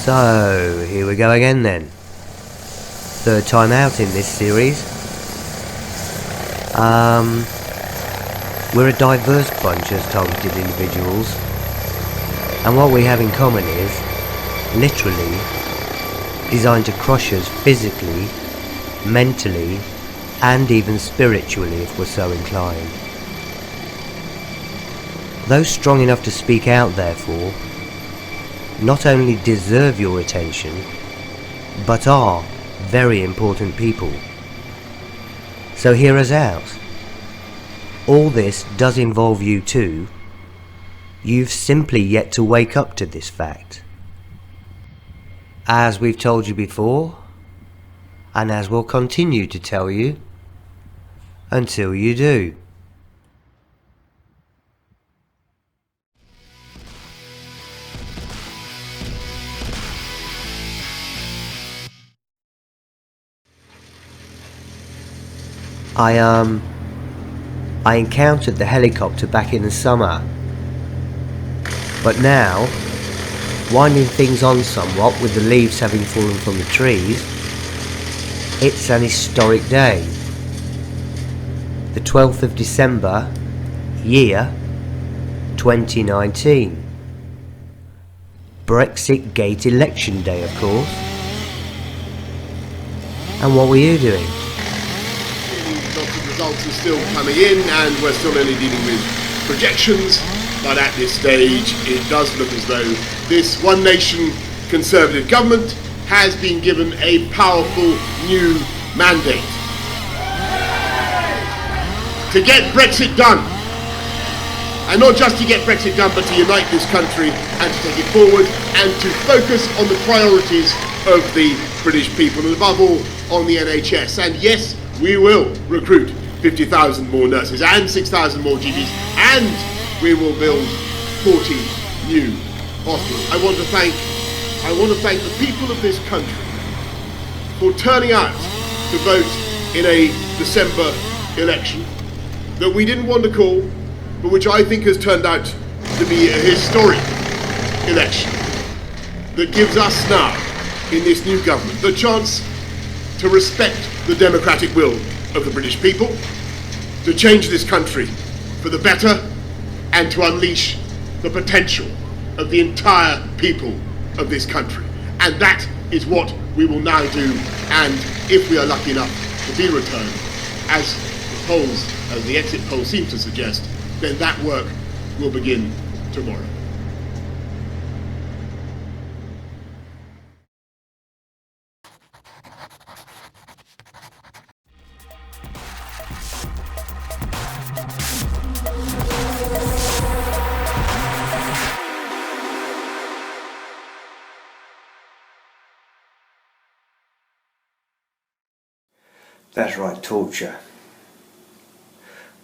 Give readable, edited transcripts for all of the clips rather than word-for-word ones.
So, here we go again then. Third time out in this series. We're a diverse bunch as targeted individuals, and what we have in common is, literally, designed to crush us physically, mentally, and even spiritually if we're so inclined. Those strong enough to speak out, therefore, not only deserve your attention, but are very important people. So hear us out. All this does involve you too. You've simply yet to wake up to this fact. As we've told you before, and as we'll continue to tell you, until you do. I encountered the helicopter back in the summer, but now, winding things on somewhat with the leaves having fallen from the trees, it's an historic day. The 12th of December, year 2019. Brexit Gate election day, of course. And what were you doing? Lots of results are still coming in, and we're still only dealing with projections, but at this stage it does look as though this One Nation Conservative government has been given a powerful new mandate to get Brexit done. And not just to get Brexit done, but to unite this country and to take it forward and to focus on the priorities of the British people, and above all on the NHS. And yes, we will recruit 50,000 more nurses and 6,000 more GPs, and we will build 40 new hospitals. I want to thank the people of this country for turning out to vote in a December election that we didn't want to call, but which I think has turned out to be a historic election that gives us now, in this new government, the chance to respect the democratic will of the British people, to change this country for the better, and to unleash the potential of the entire people of this country. And that is what we will now do, and if we are lucky enough to be returned, as the exit polls seem to suggest, then that work will begin tomorrow. That's right, torture.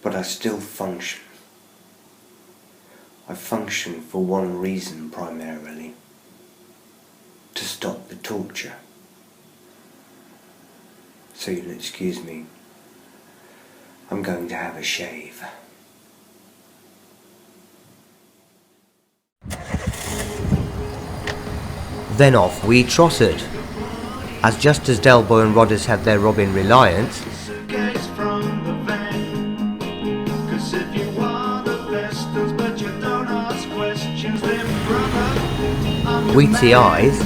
But I still function. I function for one reason primarily: to stop the torture. So you'll excuse me, I'm going to have a shave. Then off we trotted, as just as Delboy and Rodders had their Robin Reliance, we TIs,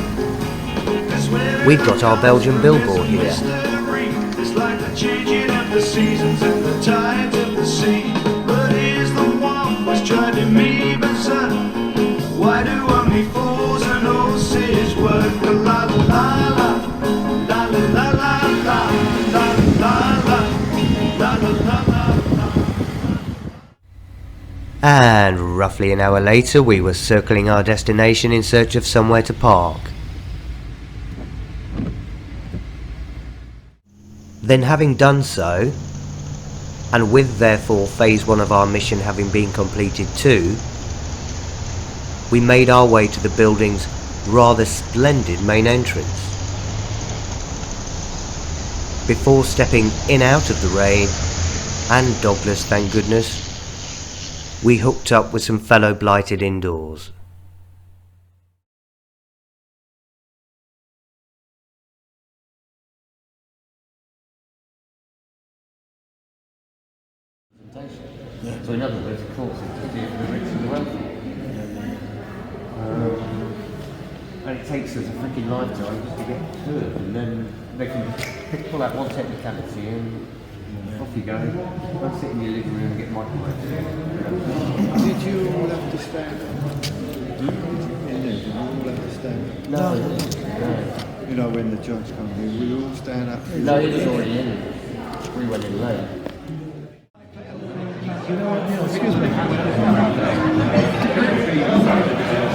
we've got our Belgian billboard here. It's like the changing of the seasons and the tides of the sea. But here's the one was driving me berserk. Why do only fools and horses work? La la la la, la la la la, la la la la, la la la. And roughly an hour later we were circling our destination in search of somewhere to park. Then, having done so, and with therefore phase 1 of our mission having been completed too, we made our way to the building's rather splendid main entrance. Before stepping in out of the rain, and dogless thank goodness, we hooked up with some fellow blighted indoors. So in other words, of course, it's just here for the rich and the wealthy. And it takes us a freaking lifetime just to get to it, and then they can pull out one technicality and off you go. Go sit in your living room and get microwaved. Did you all have to stand up? Did you all have to stand up? No. You know, when the judge comes in, we all stand up. No, he was already in. We went in late. Excuse me.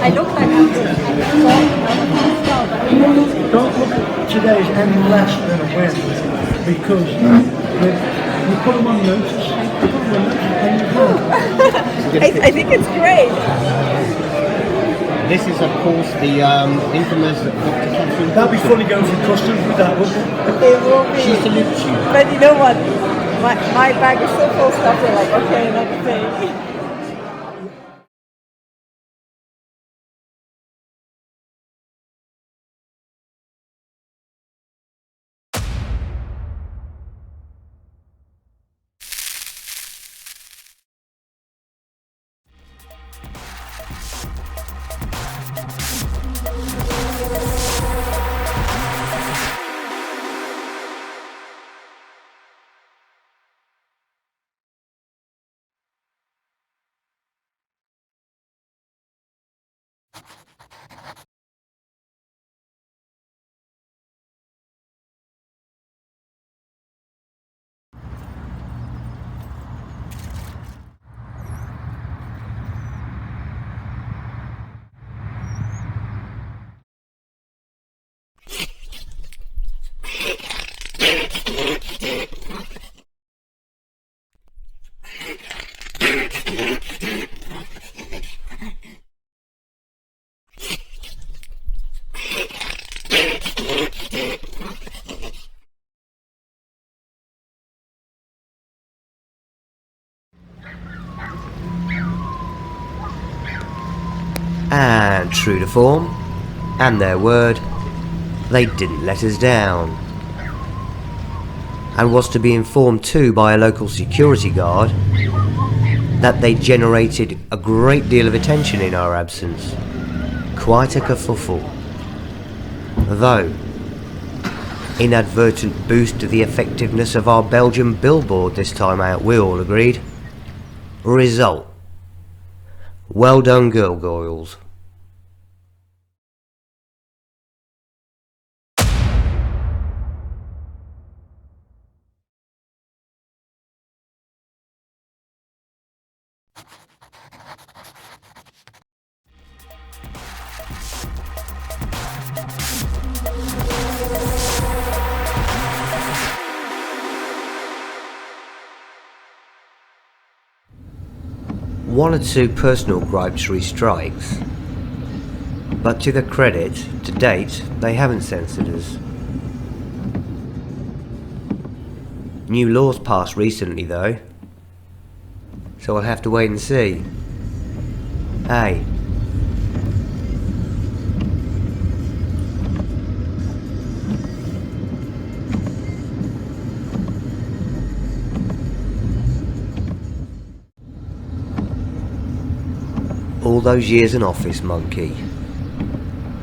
I look like I'm Don't look at today as any less than a win because you put them on notice, and you can't. I think it's great. This is, of course, the infamous Dr. Catherine. That'd be funny going through customs with that, wouldn't it? It will be. She salutes you. But you know what? My bag is so full of stuff. They're like, okay, let's see. And true to form, and their word, they didn't let us down. And was to be informed too by a local security guard that they generated a great deal of attention in our absence. Quite a kerfuffle. Though, inadvertent boost to the effectiveness of our Belgian billboard this time out, we all agreed. Result. Well done, Gargoyles. One or two personal gripes re strikes, but to their credit, to date, they haven't censored us. New laws passed recently though, so I'll have to wait and see. Hey. All those years in office, monkey.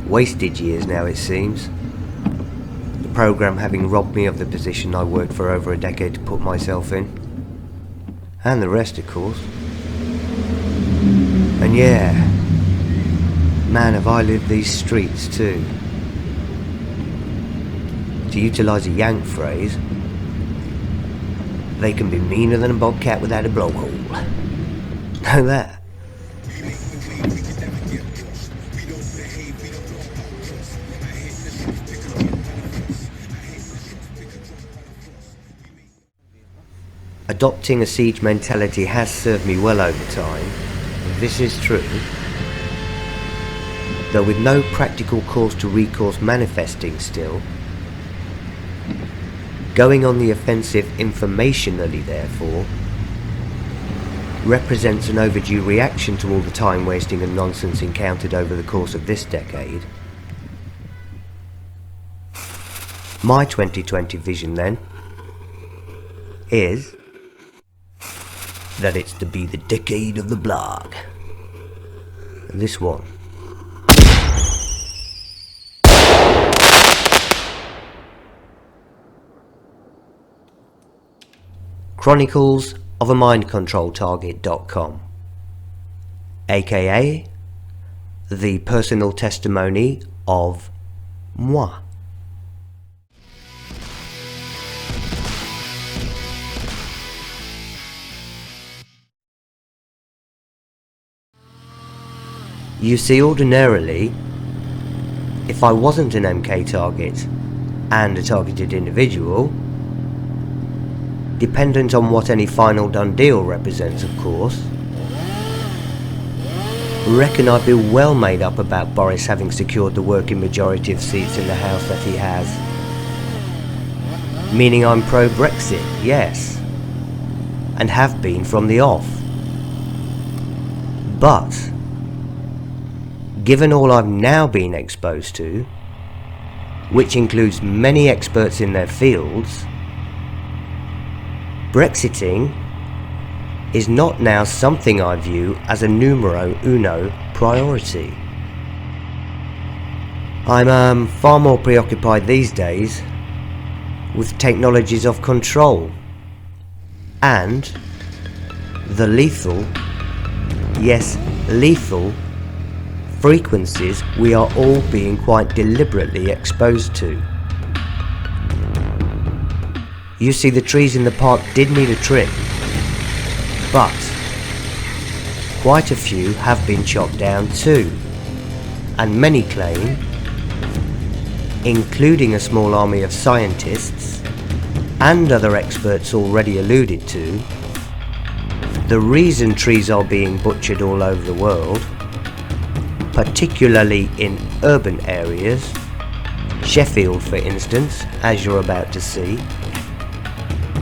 Wasted years now, it seems. The programme having robbed me of the position I worked for over a decade to put myself in. And the rest, of course. And yeah, man, have I lived these streets too. To utilise a Yank phrase, they can be meaner than a bobcat without a blowhole. Know that? Adopting a siege mentality has served me well over time, this is true, though with no practical cause to recourse manifesting still. Going on the offensive informationally, therefore, represents an overdue reaction to all the time wasting and nonsense encountered over the course of this decade. My 2020 vision then is that it's to be the decade of the blog. This one. Chronicles of a Mind Control Target.com, aka the personal testimony of moi. You see, ordinarily, if I wasn't an MK target and a targeted individual, dependent on what any final done deal represents, of course, reckon I'd be well made up about Boris having secured the working majority of seats in the House that he has. Meaning I'm pro-Brexit, yes, and have been from the off. But, given all I've now been exposed to, which includes many experts in their fields, Brexiting is not now something I view as a numero uno priority. I'm far more preoccupied these days with technologies of control and the lethal, yes, lethal frequencies we are all being quite deliberately exposed to. You see, the trees in the park did need a trim, but quite a few have been chopped down too, and many claim, including a small army of scientists and other experts already alluded to, the reason trees are being butchered all over the world, particularly in urban areas, Sheffield for instance, as you're about to see,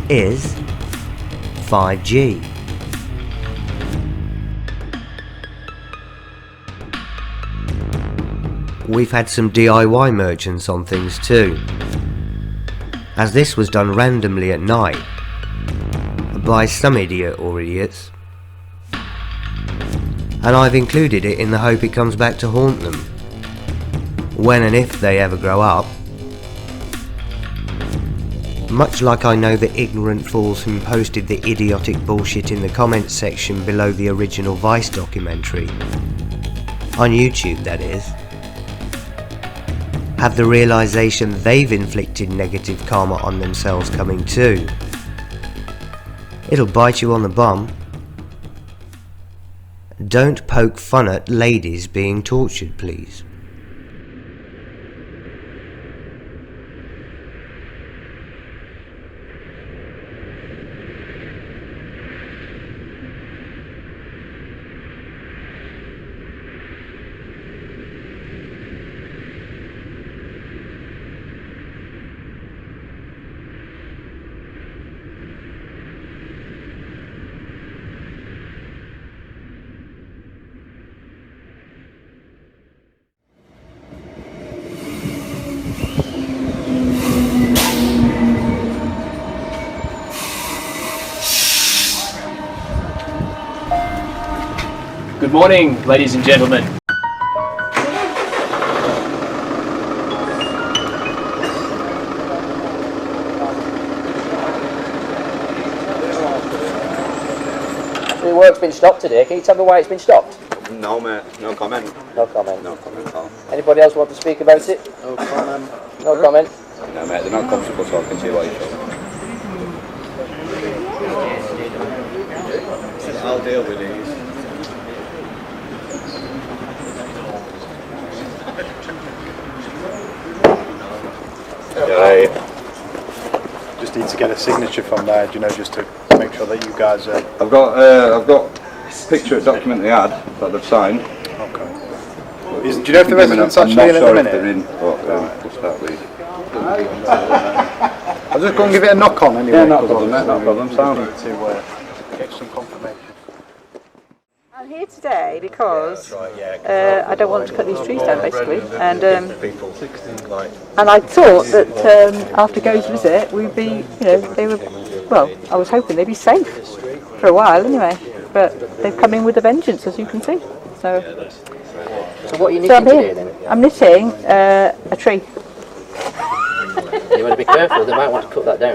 is 5G. We've had some DIY merchants on things too, as this was done randomly at night by some idiot or idiots, and I've included it in the hope it comes back to haunt them when and if they ever grow up. Much like I know the ignorant fools who posted the idiotic bullshit in the comments section below the original Vice documentary, on YouTube that is, have the realisation they've inflicted negative karma on themselves coming too. It'll bite you on the bum. Don't poke fun at ladies being tortured, please. Good morning, ladies and gentlemen. The work's been stopped today. Can you tell me why it's been stopped? No, mate. No comment. No comment. No comment at all. Anybody else want to speak about it? No comment. No comment. No, mate. They're not comfortable talking to you while you're talking. I'll deal with these. Right. Just need to get a signature from there, you know, just to make sure that you guys are... I've got a picture of document they had that they've signed. Okay. Do you know if the resident's actually in at the minute? I'm not sure if they're in, but we'll start reading. I'll just go and give it a knock on anyway. Yeah, no problem, mate, no problem. Sound. To get some confirmation. I'm here today because I don't want to cut these trees down, basically, and I thought that after Go's visit we'd be, you know, they were, well, I was hoping they'd be safe. for a while anyway. But they've come in with a vengeance, as you can see. So what are you I'm knitting here. today then? I'm knitting a tree. You want to be careful, they might want to cut that down.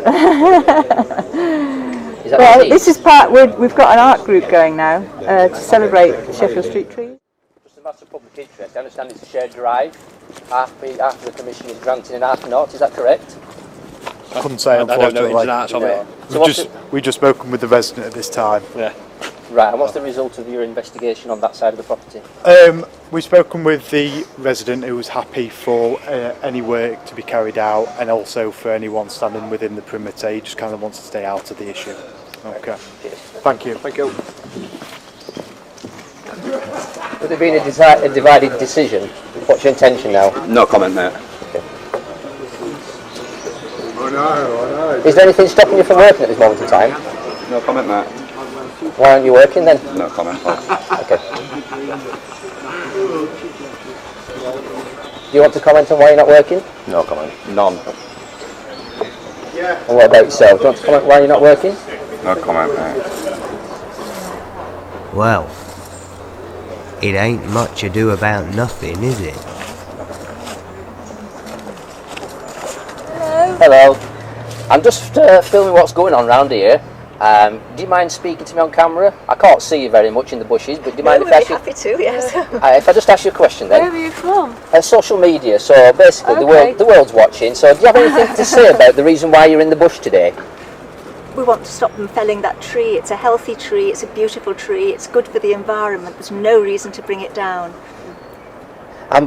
Is that Well, what it this is part. We've got an art group going now to celebrate Sheffield Street trees. Just a matter of public interest, I understand it's a shared drive. Half the commission is granted and half not, is that correct? I couldn't say, I don't know unfortunately. ins and outs of it. So We've just spoken with the resident at this time. Yeah. Right, and what's the result of your investigation on that side of the property? We've spoken with the resident who was happy for any work to be carried out, and also for anyone standing within the perimeter. He just kind of wants to stay out of the issue. Okay. Thank you. Thank you. Would there been a divided decision? What's your intention now? No comment, mate. Is there anything stopping you from working at this moment in time? No comment, mate. Why aren't you working then? No comment. Okay. Do you want to comment on why you're not working? No comment. None. And what about yourself? Do you want to comment why you're not working? No comment, mate. Well, it ain't much ado about nothing, is it? Hello. I'm just filming what's going on around here. Do you mind speaking to me on camera? I can't see you very much in the bushes, but do you mind if I ask you? Happy to, yes. If I just ask you a question then? Where are you from? Social media. So basically, the world's watching. So do you have anything to say about the reason why you're in the bush today? We want to stop them felling that tree. It's a healthy tree. It's a beautiful tree. It's good for the environment. There's no reason to bring it down.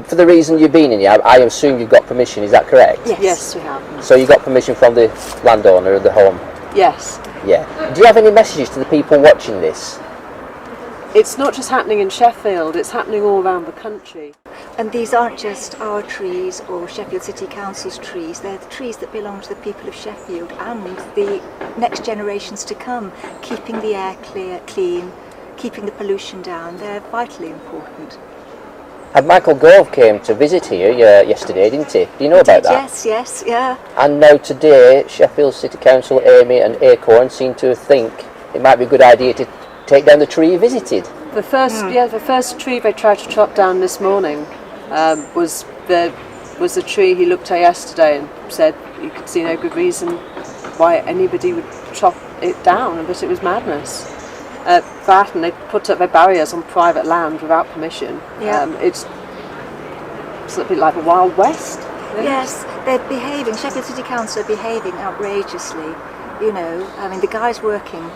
For the reason you've been in here, I assume you've got permission. Is that correct? Yes, we have. So you got permission from the landowner of the home. Yes. Yeah. Do you have any messages to the people watching this? It's not just happening in Sheffield, it's happening all around the country. And these aren't just our trees or Sheffield City Council's trees. They're the trees that belong to the people of Sheffield and the next generations to come, keeping the air clean, keeping the pollution down. They're vitally important. And Michael Gove came to visit here yesterday, didn't he? Do you know about that? Yes, yeah. And now today, Sheffield City Council, Amy and Acorn seem to think it might be a good idea to take down the tree he visited. The first tree they tried to chop down this morning was the tree he looked at yesterday and said he could see no good reason why anybody would chop it down, but it was madness. That and they put up their barriers on private land without permission. Yeah. It's a bit like the Wild West. Yes, they're behaving, Sheffield City Council are behaving outrageously. You know, I mean, the guys working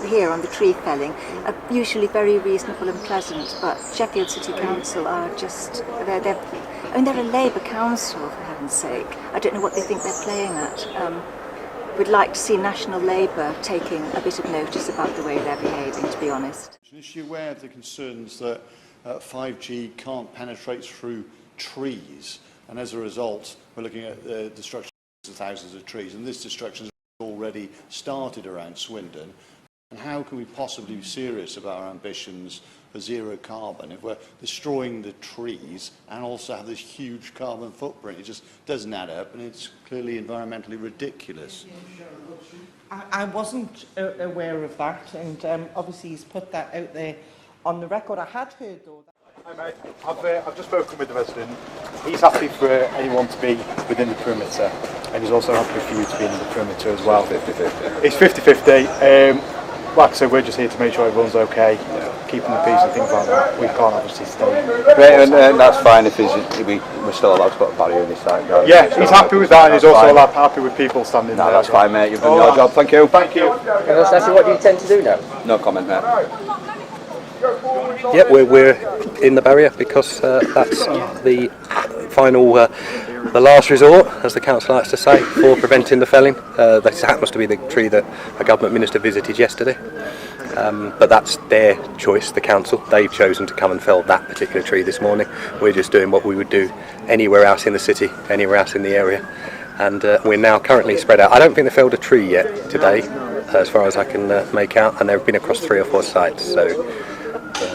here on the tree felling are usually very reasonable and pleasant, but Sheffield City Council are just, they're a Labour council, for heaven's sake. I don't know what they think they're playing at. We'd like to see National Labour taking a bit of notice about the way they're behaving, to be honest. Is she aware of the concerns that 5G can't penetrate through trees, and as a result we're looking at the destruction of thousands of trees, and this destruction has already started around Swindon? And how can we possibly be serious about our ambitions for zero carbon if we're destroying the trees and also have this huge carbon footprint? It just doesn't add up, and it's clearly environmentally ridiculous. I wasn't aware of that, and obviously he's put that out there on the record. I had heard though. Hi mate, I've just spoken with the resident. He's happy for anyone to be within the perimeter, and he's also happy for you to be in the perimeter as well. 50-50. It's 50-50. Like I said, we're just here to make sure everyone's okay, keeping the peace and things like that. We can't obviously stay. Great, and that's fine if we're still allowed to put a barrier in this side. Yeah, he's happy with that, and he's also happy with people standing there. No, that's fine, mate. You've done your job. Thank you. Thank you. Can I just ask you, what do you intend to do now? No comment, mate. Yeah, we're in the barrier because that's the final, the last resort, as the council likes to say, for preventing the felling. This happens to be the tree that a government minister visited yesterday, but that's their choice, the council. They've chosen to come and fell that particular tree this morning. We're just doing what we would do anywhere else in the city, anywhere else in the area, and we're now currently spread out. I don't think they felled a tree yet today, as far as I can make out, and they've been across 3 or 4 sites. So.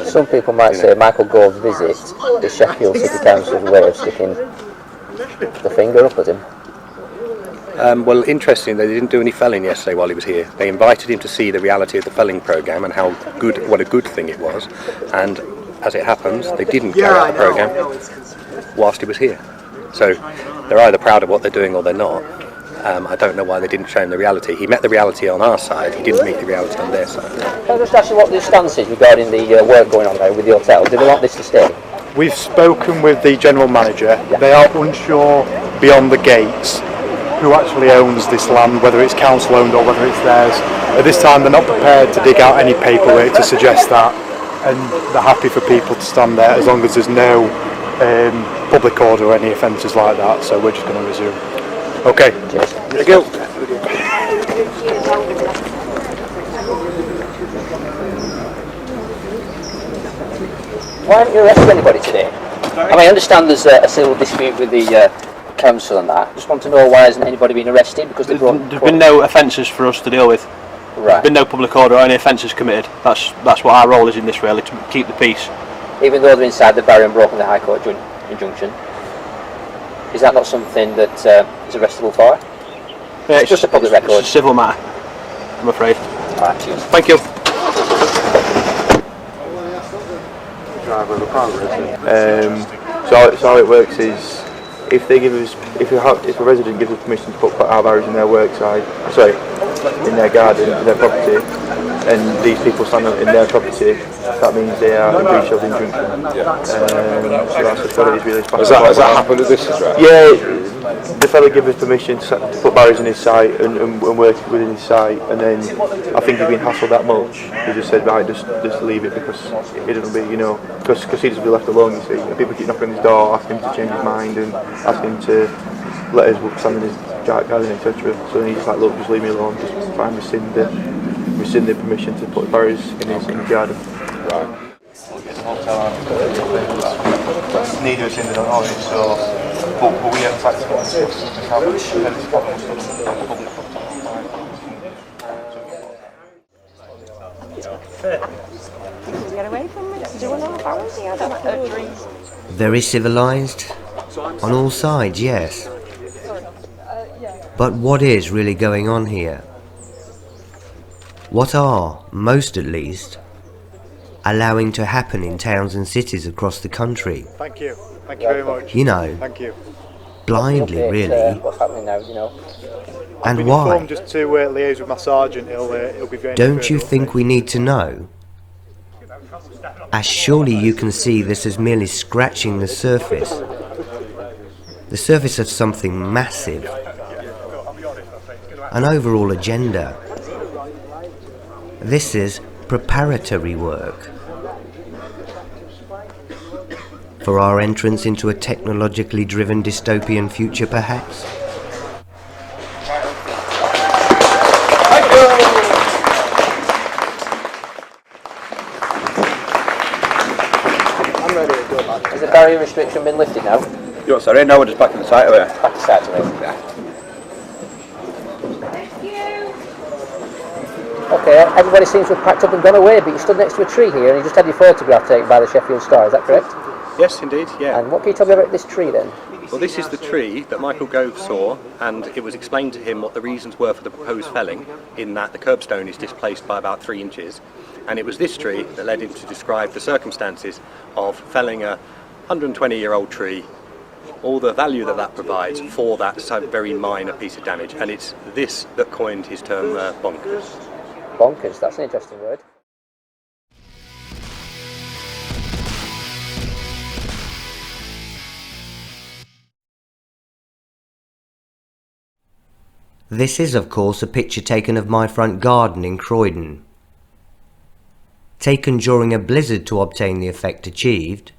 Some people might say Michael Gove's visit is Sheffield City Council's way of sticking the finger up at him. Well, interestingly, they didn't do any felling yesterday while he was here. They invited him to see the reality of the felling programme and what a good thing it was. And as it happens, they didn't carry out the programme whilst he was here. So they're either proud of what they're doing or they're not. I don't know why they didn't show him the reality. He met the reality on our side, he didn't meet the reality on their side. Can I just ask you what the stance is regarding the work going on there with the hotel? Do they want this to stay? We've spoken with the general manager. They are unsure beyond the gates who actually owns this land, whether it's council owned or whether it's theirs. At this time they're not prepared to dig out any paperwork to suggest that, and they're happy for people to stand there as long as there's no public order or any offences like that, so we're just going to resume. Okay. Cheers. Thank you. Why haven't you arrested anybody today? I mean, I understand there's a civil dispute with the council and that. Just want to know why hasn't anybody been arrested? Because There's been no offences for us to deal with. Right. There's been no public order or any offences committed. That's what our role is in this, really, to keep the peace. Even though they're inside the barrier and broken the High Court injunction, is that not something that is arrestable for? Yeah, it's just a public record. It's a civil matter, I'm afraid. Right, cheers. Thank you. So how it works is, if a resident gives us permission to put our barriers in their in their garden, in their property, and these people stand in their property, that means they are in breach of the injunction. So that's just what it is really. Has that happened at this address? Yeah, the fella gave us permission to put barriers in his site and work within his site, and then I think he's been hassled that much. He just said, right, just leave it because he doesn't be, because he doesn't be left alone. You see, and people keep knocking on his door, asking him to change his mind and asking him to let us stand in his garden, etc. So then he's like, look, just leave me alone. Just try and rescind the permission to put barriers in his garden. Right. Neither of us ended on orange, so but we have practice on just how much defence problem stuff on public Get away from me, doing all the barrels here. Very civilised? On all sides, yes. But what is really going on here? What are, most at least, allowing to happen in towns and cities across the country? Thank you. Thank you very much. You know, Thank you. blindly, really. What's happening now, I've And been why? informed just to liaise with my sergeant. He'll be very. Don't you think we need to know? As surely you can see this is merely scratching the surface. The surface of something massive. An overall agenda. This is preparatory work for our entrance into a technologically driven dystopian future, perhaps? I'm ready to go, man. Has the barrier restriction been lifted now? You what, sorry? No, we're just back in the site away. Back to site away. Yeah. Okay, everybody seems to have packed up and gone away, but you stood next to a tree here and you just had your photograph taken by the Sheffield Star, is that correct? Yes, indeed, yeah. And what can you tell me about this tree then? Well, this is the tree that Michael Gove saw, and it was explained to him what the reasons were for the proposed felling, in that the curbstone is displaced by about 3 inches. And it was this tree that led him to describe the circumstances of felling a 120-year-old tree, all the value that provides for that very minor piece of damage. And it's this that coined his term bonkers. Bonkers, that's an interesting word. This is, of course, a picture taken of my front garden in Croydon. Taken during a blizzard to obtain the effect achieved.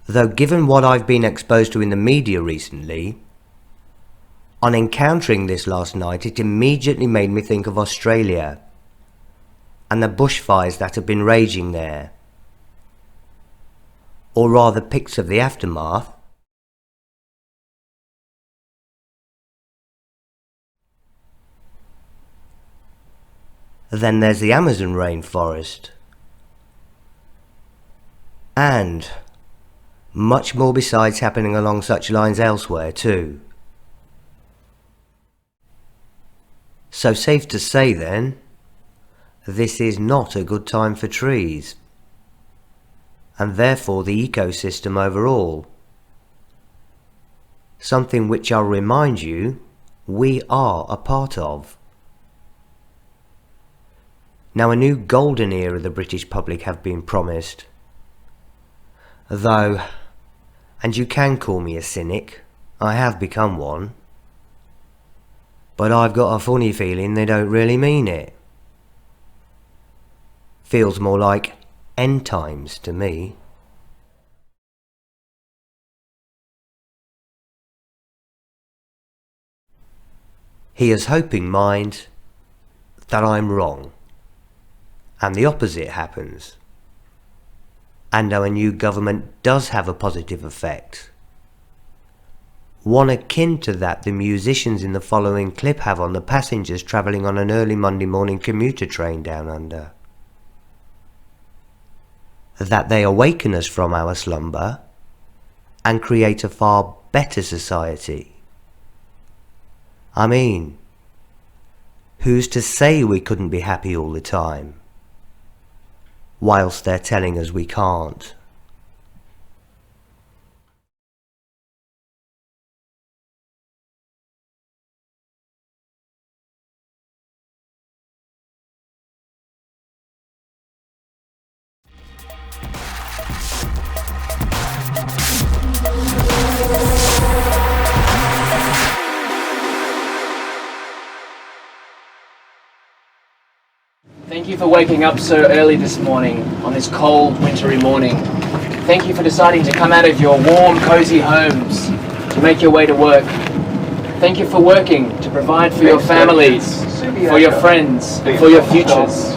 Though given what I've been exposed to in the media recently, on encountering this last night, it immediately made me think of Australia and the bushfires that have been raging there. Or rather, pics of the aftermath. Then there's the Amazon rainforest. And much more besides happening along such lines elsewhere too. So safe to say then, this is not a good time for trees, and therefore the ecosystem overall. Something which I'll remind you we are a part of. Now a new golden era the British public have been promised. Though, and you can call me a cynic, I have become one, but I've got a funny feeling they don't really mean it. Feels more like end times to me. Here's hoping, mind, that I'm wrong, and the opposite happens, and our new government does have a positive effect. One akin to that the musicians in the following clip have on the passengers travelling on an early Monday morning commuter train down under. That they awaken us from our slumber and create a far better society. I mean, who's to say we couldn't be happy all the time, whilst they're telling us we can't? Thank you for waking up so early this morning, on this cold, wintry morning. Thank you for deciding to come out of your warm, cozy homes to make your way to work. Thank you for working to provide for your families, for your friends, and for your futures.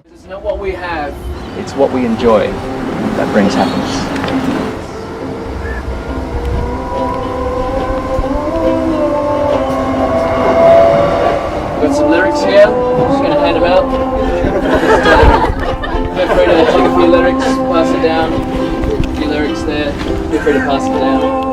It's not what we have, it's what we enjoy that brings happiness. Got some lyrics here, I'm just going to hand them out. Feel free to take a few lyrics, pass it down. A few lyrics there, feel free to pass it down.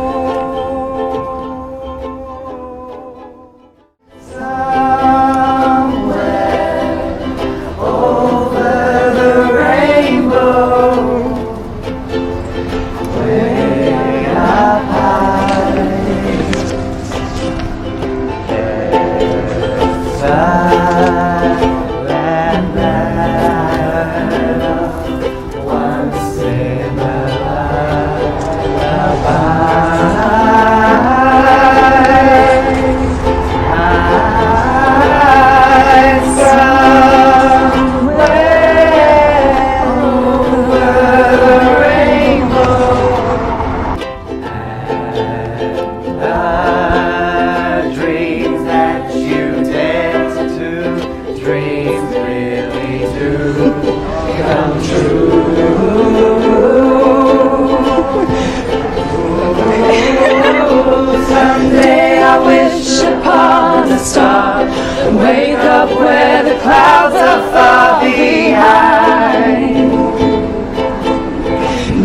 Someday I wish upon a star and wake up where the clouds are far behind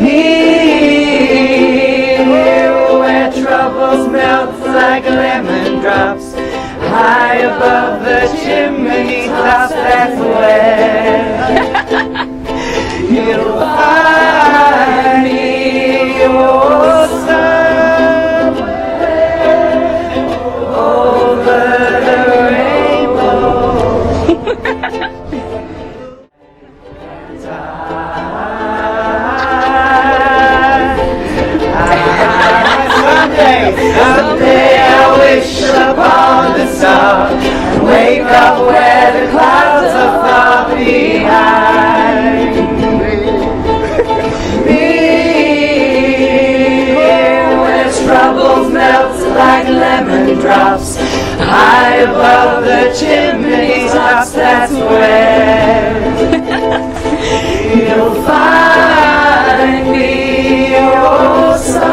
me, where troubles melt like lemon drops high above the chimney tops. That's where you'll find me, oh, somewhere over the Someday I wish upon the star and wake up where the clouds are far behind me, where troubles melt like lemon drops high above the chimney tops. That's where you'll find me, oh, somewhere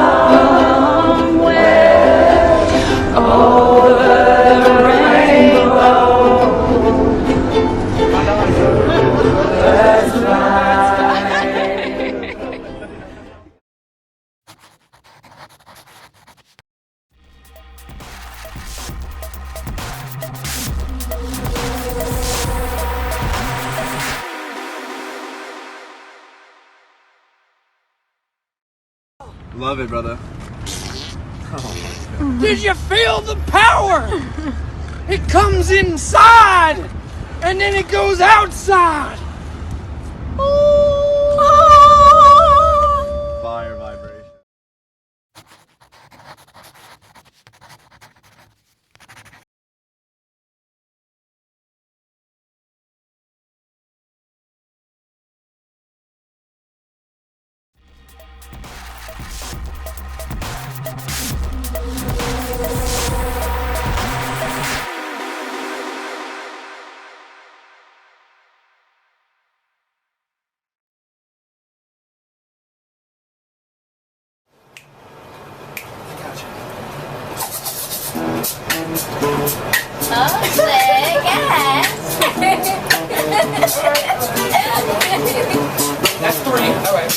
over the rainbow. That's right. Love it, brother. Did you feel the power? It comes inside and then it goes outside. Fire vibration. That's 3. All right.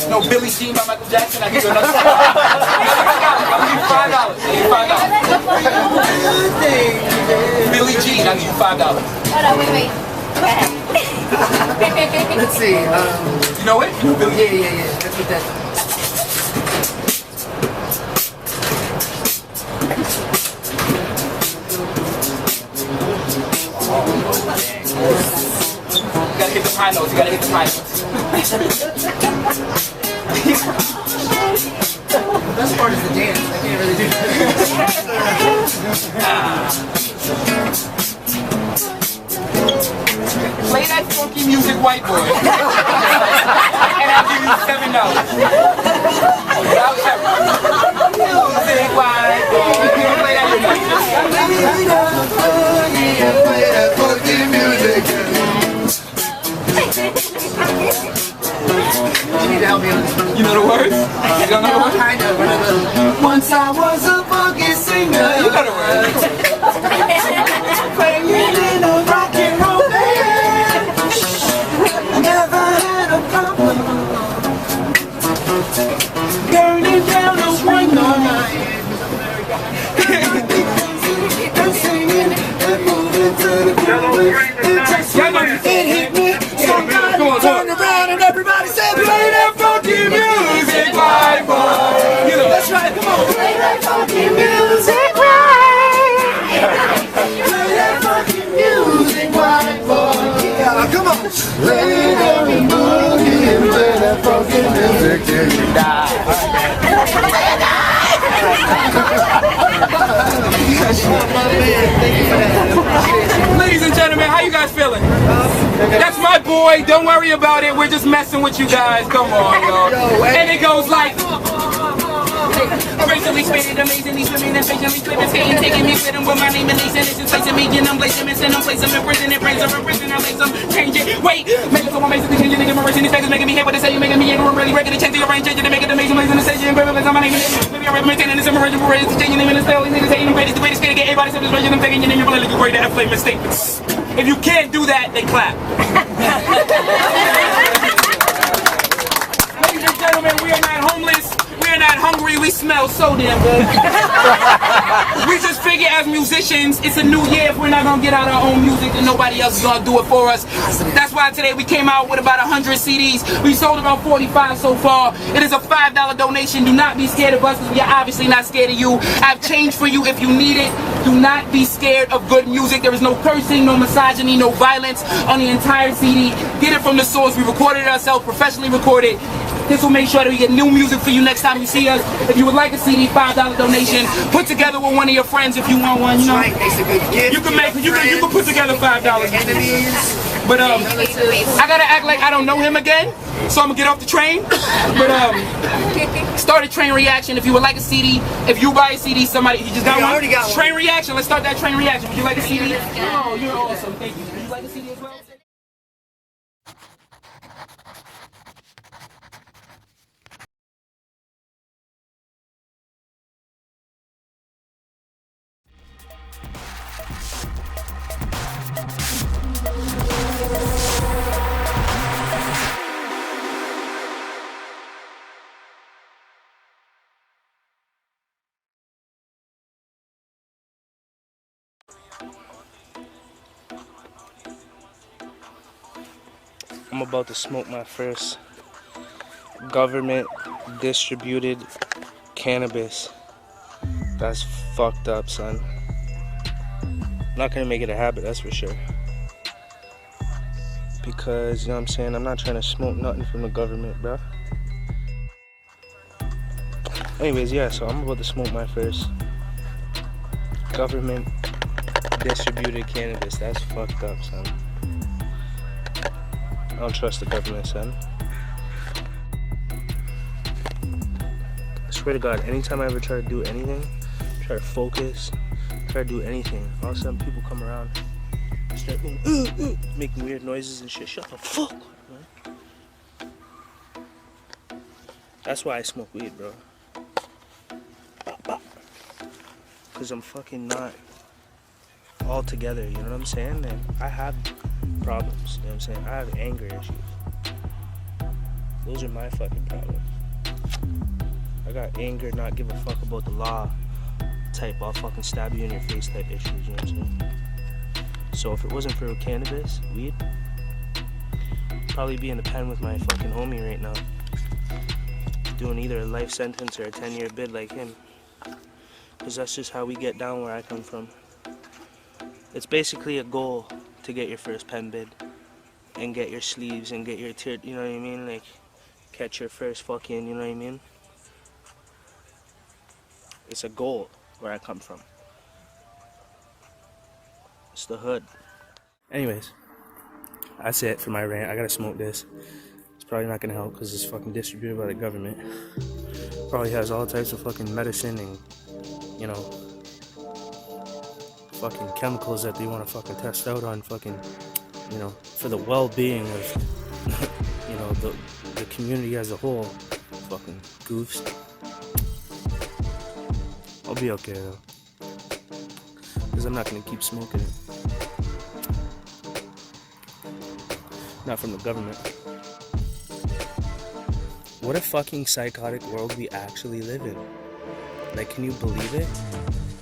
No, Billie Jean by Michael Jackson. I give you another. I'll give you $5. I'll give you $5. Billie Jean. I'll give you $5. Hold on, wait. Let's see. You know it? Billie Jean. Yeah. That's what that. You gotta hit the high notes. The best part is the dance. I can't really do that. Play that funky music, white boy. And I'll give you $7. Without ever. Music, white boy. Play that funky music. You need to help me on this one. You know the words? You don't know the words? Kind of. Once I was a funky singer. You know the words. Playing in a rock and roll band. Never had a problem. Burning down the window. And singing and moving to the groove. It hit me. Somebody turned around and everybody said, play that funky music, white boy. You know, that's right, come on. Play that funky music, white. Play that funky music, white boy. Yeah, come on. Play that boogie and play that funky music till you die. Ladies and gentlemen, how you guys feeling? That's my boy. Don't worry about it. We're just messing with you guys. Come on, y'all. And it goes like. Racially spitted, amazingly swimming and patiently slipping, skating, taking me with him with my name and nation. It's just placing me, and I'm blazing, and I'm placing him in prison, and brains are in prison. I make some change it. Wait, make it so amazing, changing the generation. These faces making me hear what they say, making me angry. I'm really ready to change the arrange, changing to make it amazing, blazing the station, privilege on my name. Maybe I'm maintaining this emerging parade, changing them in the style. These niggas hating them greatest, the way to skate to get everybody said this version. I'm taking your name, you're politically great to have flavor statements. If you can't do that, then clap. Ladies and gentlemen, we are not homeless. We're not hungry, we smell so damn good. We just figure as musicians, it's a new year. If we're not gonna get out our own music, then nobody else is gonna do it for us. That's why today we came out with about 100 CDs. We sold about 45 so far. It is a $5 donation. Do not be scared of us, because we are obviously not scared of you. I've changed for you if you need it. Do not be scared of good music. There is no cursing, no misogyny, no violence on the entire CD. Get it from the source. We recorded it ourselves, professionally recorded. This will make sure that we get new music for you next time you see us. If you would like a CD, $5 donation. Put together with one of your friends if you want one. You know, you can put together $5. But I gotta act like I don't know him again, so I'm gonna get off the train. But start a train reaction. If you would like a CD, if you buy a CD, somebody you just got one. Already got one. Train reaction. Let's start that train reaction. Would you like a CD? Oh, you're awesome. Thank you. Would you like a CD as well? I'm about to smoke my first government distributed cannabis. That's fucked up, son. I'm not gonna make it a habit, that's for sure. Because, you know what I'm saying, I'm not trying to smoke nothing from the government, bro. Anyways, yeah, so I'm about to smoke my first government distributed cannabis. That's fucked up, son. I don't trust the government, son. I swear to God, anytime I ever try to do anything, try to focus, try to do anything, all of a sudden people come around, start going, making weird noises and shit. Shut the fuck up, man. That's why I smoke weed, bro. Because I'm fucking not all together, you know what I'm saying? And I have problems, you know what I'm saying? I have anger issues. Those are my fucking problems. I got anger, not give a fuck about the law type, I'll fucking stab you in your face type issues, you know what I'm saying? So if it wasn't for cannabis, weed, I'd probably be in the pen with my fucking homie right now. Doing either a life sentence or a 10-year bid like him. Because that's just how we get down where I come from. It's basically a goal to get your first pen bid and get your sleeves and get your tier, you know what I mean? Like, catch your first fucking, you know what I mean? It's a goal where I come from. It's the hood. Anyways, that's it for my rant. I gotta smoke this. It's probably not gonna help because it's fucking distributed by the government. Probably has all types of fucking medicine and, you know, fucking chemicals that they want to fucking test out on fucking, you know, for the well-being of, you know, the community as a whole. Fucking goofs. I'll be okay though, because I'm not gonna keep smoking it. Not from the government. What a fucking psychotic world we actually live in. Like, can you believe it?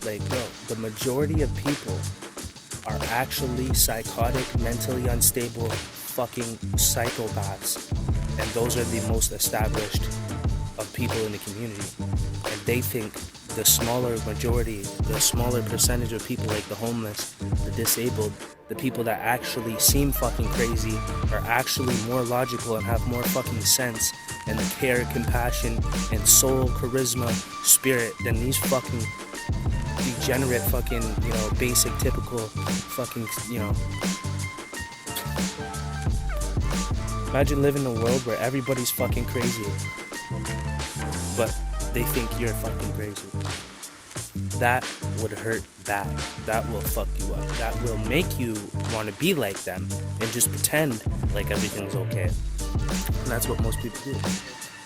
Like, bro, the majority of people are actually psychotic, mentally unstable, fucking psychopaths. And those are the most established of people in the community. And they think the smaller majority, the smaller percentage of people like the homeless, the disabled, the people that actually seem fucking crazy are actually more logical and have more fucking sense and the care, compassion, and soul, charisma, spirit than these fucking degenerate fucking, you know, basic, typical fucking, you know. Imagine living in a world where everybody's fucking crazy, but they think you're fucking crazy. That would hurt bad. That will fuck you up. That will make you want to be like them and just pretend like everything's okay. And that's what most people do.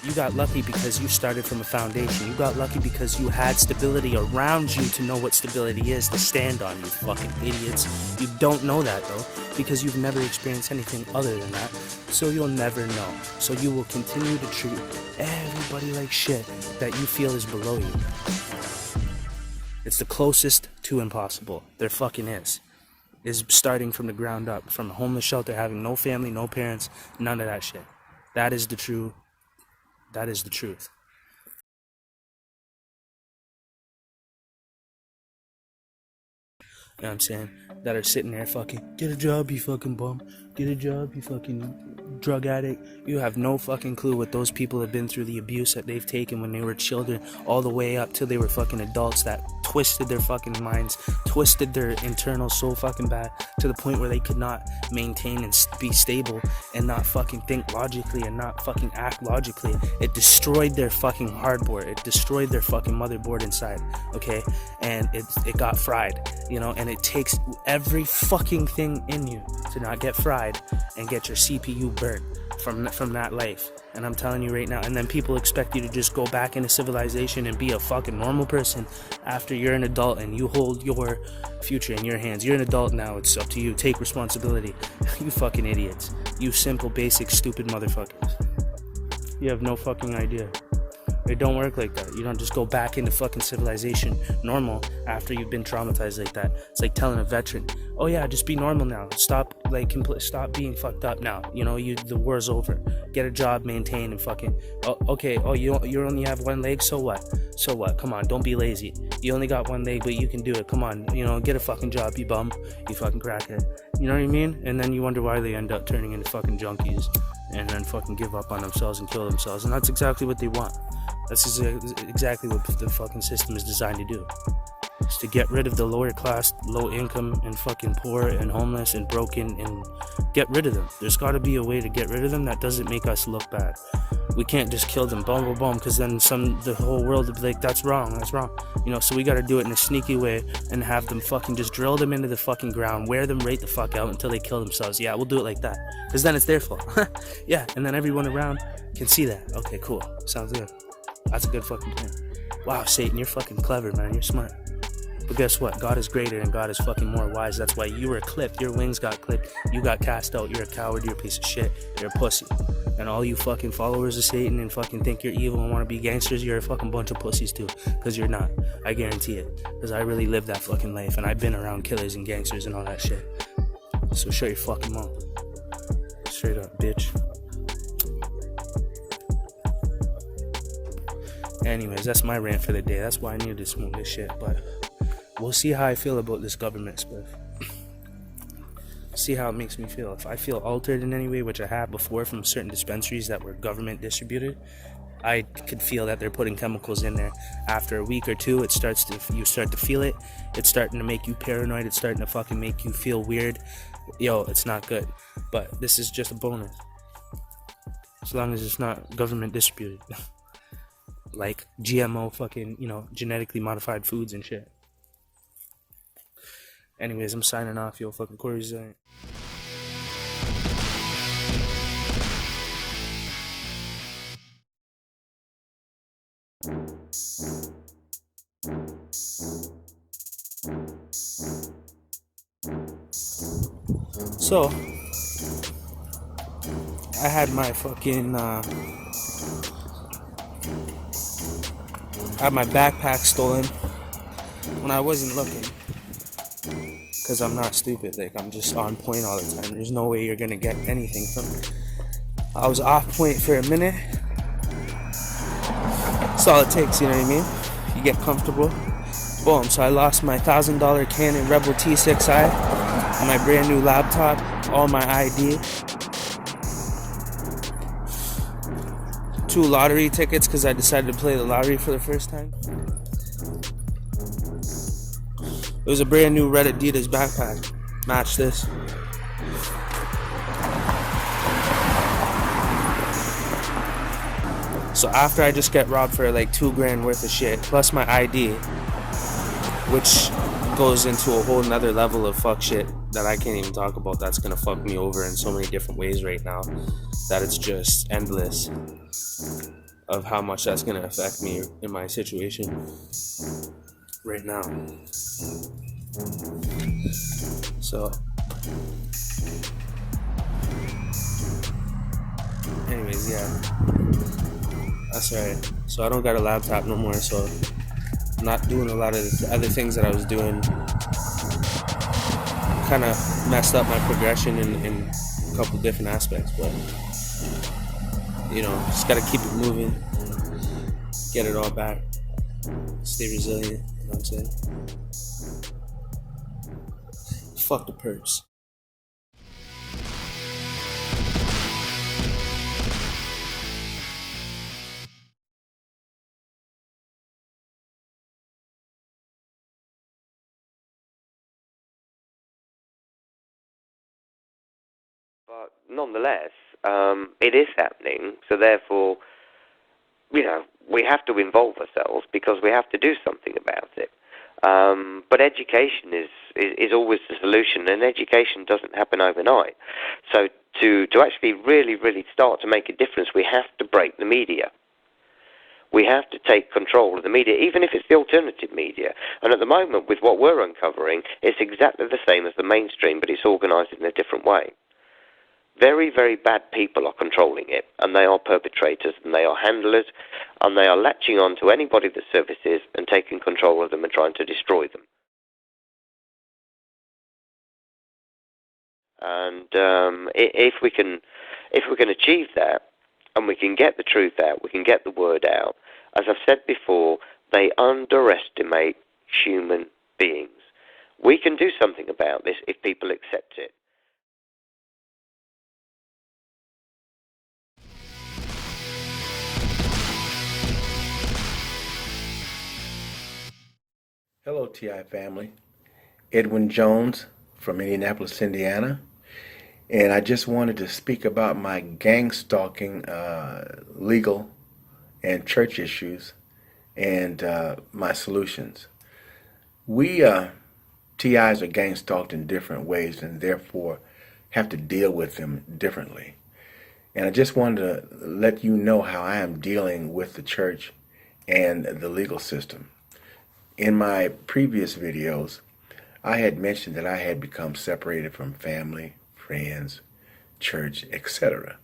You got lucky because you started from a foundation. You got lucky because you had stability around you to know what stability is, to stand on, you fucking idiots. You don't know that though, because you've never experienced anything other than that, so you'll never know. So you will continue to treat everybody like shit that you feel is below you. It's the closest to impossible. There fucking is starting from the ground up, from a homeless shelter, having no family, no parents, none of that shit. That is the truth. That is the truth. You know what I'm saying? That are sitting there fucking, get a job, you fucking bum. Get a job, you fucking drug addict. You have no fucking clue what those people have been through, the abuse that they've taken when they were children, all the way up till they were fucking adults that twisted their fucking minds, twisted their internals so fucking bad to the point where they could not maintain and be stable and not fucking think logically and not fucking act logically. It destroyed their fucking hardboard. It destroyed their fucking motherboard inside, okay? And it got fried, you know, and it takes every fucking thing in you to not get fried and get your CPU burnt from that life. And I'm telling you right now, and then people expect you to just go back into civilization and be a fucking normal person after you're an adult and you hold your future in your hands. You're an adult now, it's up to you. Take responsibility. You fucking idiots. You simple, basic, stupid motherfuckers. You have no fucking idea. It don't work like that. You don't just go back into fucking civilization normal after you've been traumatized like that. It's like telling a veteran, oh yeah, just be normal now. Stop stop being fucked up now. You know, the war's over. Get a job, maintain, and fucking, oh, okay, oh, you only have one leg, so what? So what? Come on, don't be lazy. You only got one leg, but you can do it. Come on, you know, get a fucking job, you bum, you fucking crackhead. You know what I mean? And then you wonder why they end up turning into fucking junkies and then fucking give up on themselves and kill themselves. And that's exactly what they want. That's exactly what the fucking system is designed to do. It's to get rid of the lower class, low income, and fucking poor and homeless and broken, and get rid of them. There's got to be a way to get rid of them that doesn't make us look bad. We can't just kill them, boom, boom, boom, because then the whole world would be like, that's wrong. You know, so we got to do it in a sneaky way and have them fucking just drill them into the fucking ground, wear them right the fuck out until they kill themselves. Yeah, we'll do it like that, because then it's their fault. Yeah, and then everyone around can see that. Okay, cool. Sounds good. That's a good fucking plan. Wow, Satan, you're fucking clever, man. You're smart. But guess what? God is greater and God is fucking more wise. That's why you were clipped. Your wings got clipped. You got cast out. You're a coward. You're a piece of shit. You're a pussy. And all you fucking followers of Satan and fucking think you're evil and want to be gangsters, you're a fucking bunch of pussies too. Because you're not. I guarantee it. Because I really lived that fucking life. And I've been around killers and gangsters and all that shit. So shut your fucking mouth. Straight up, bitch. Anyways, that's my rant for the day. That's why I needed to smoke this shit. But we'll see how I feel about this government stuff. See how it makes me feel. If I feel altered in any way, which I have before from certain dispensaries that were government distributed, I could feel that they're putting chemicals in there. After a week or two, you start to feel it. It's starting to make you paranoid. It's starting to fucking make you feel weird. Yo, it's not good. But this is just a bonus. As long as it's not government distributed. Like GMO fucking, you know, genetically modified foods and shit. Anyways, I'm signing off, yo, fucking Corey Zane. So, I had my fucking, I had my backpack stolen when I wasn't looking. Because I'm not stupid, like I'm just on point all the time. There's no way you're gonna get anything from me. I was off point for a minute. That's all it takes, you know what I mean? You get comfortable. Boom, so I lost my $1,000 Canon Rebel T6i, my brand new laptop, all my ID. 2 lottery tickets because I decided to play the lottery for the first time. It was a brand new red Adidas backpack. Match this. So after I just get robbed for like $2,000 worth of shit, plus my ID, which goes into a whole nother level of fuck shit that I can't even talk about, that's gonna fuck me over in so many different ways right now, that it's just endless of how much that's gonna affect me in my situation right now. So anyways, yeah, that's right. So I don't got a laptop no more, so I'm not doing a lot of the other things that I was doing. Kind of messed up my progression in a couple different aspects, but you know, just gotta keep it moving, get it all back, stay resilient, you know what I'm saying? Fuck the perks. But nonetheless, it is happening, so therefore, you know, we have to involve ourselves because we have to do something about it. But education is always the solution, and education doesn't happen overnight. So to actually really start to make a difference, we have to break the media. We have to take control of the media, even if it's the alternative media. And at the moment, with what we're uncovering, it's exactly the same as the mainstream, but it's organised in a different way. Very, very bad people are controlling it, and they are perpetrators, and they are handlers, and they are latching on to anybody that services and taking control of them and trying to destroy them. And if we can achieve that, and we can get the truth out, we can get the word out, as I've said before, they underestimate human beings. We can do something about this if people accept it. Hello, TI family. Edwin Jones from Indianapolis, Indiana. And I just wanted to speak about my gang stalking legal and church issues and my solutions. We TIs are gang stalked in different ways and therefore have to deal with them differently. And I just wanted to let you know how I am dealing with the church and the legal system. In my previous videos, I had mentioned that I had become separated from family, friends, church, etc.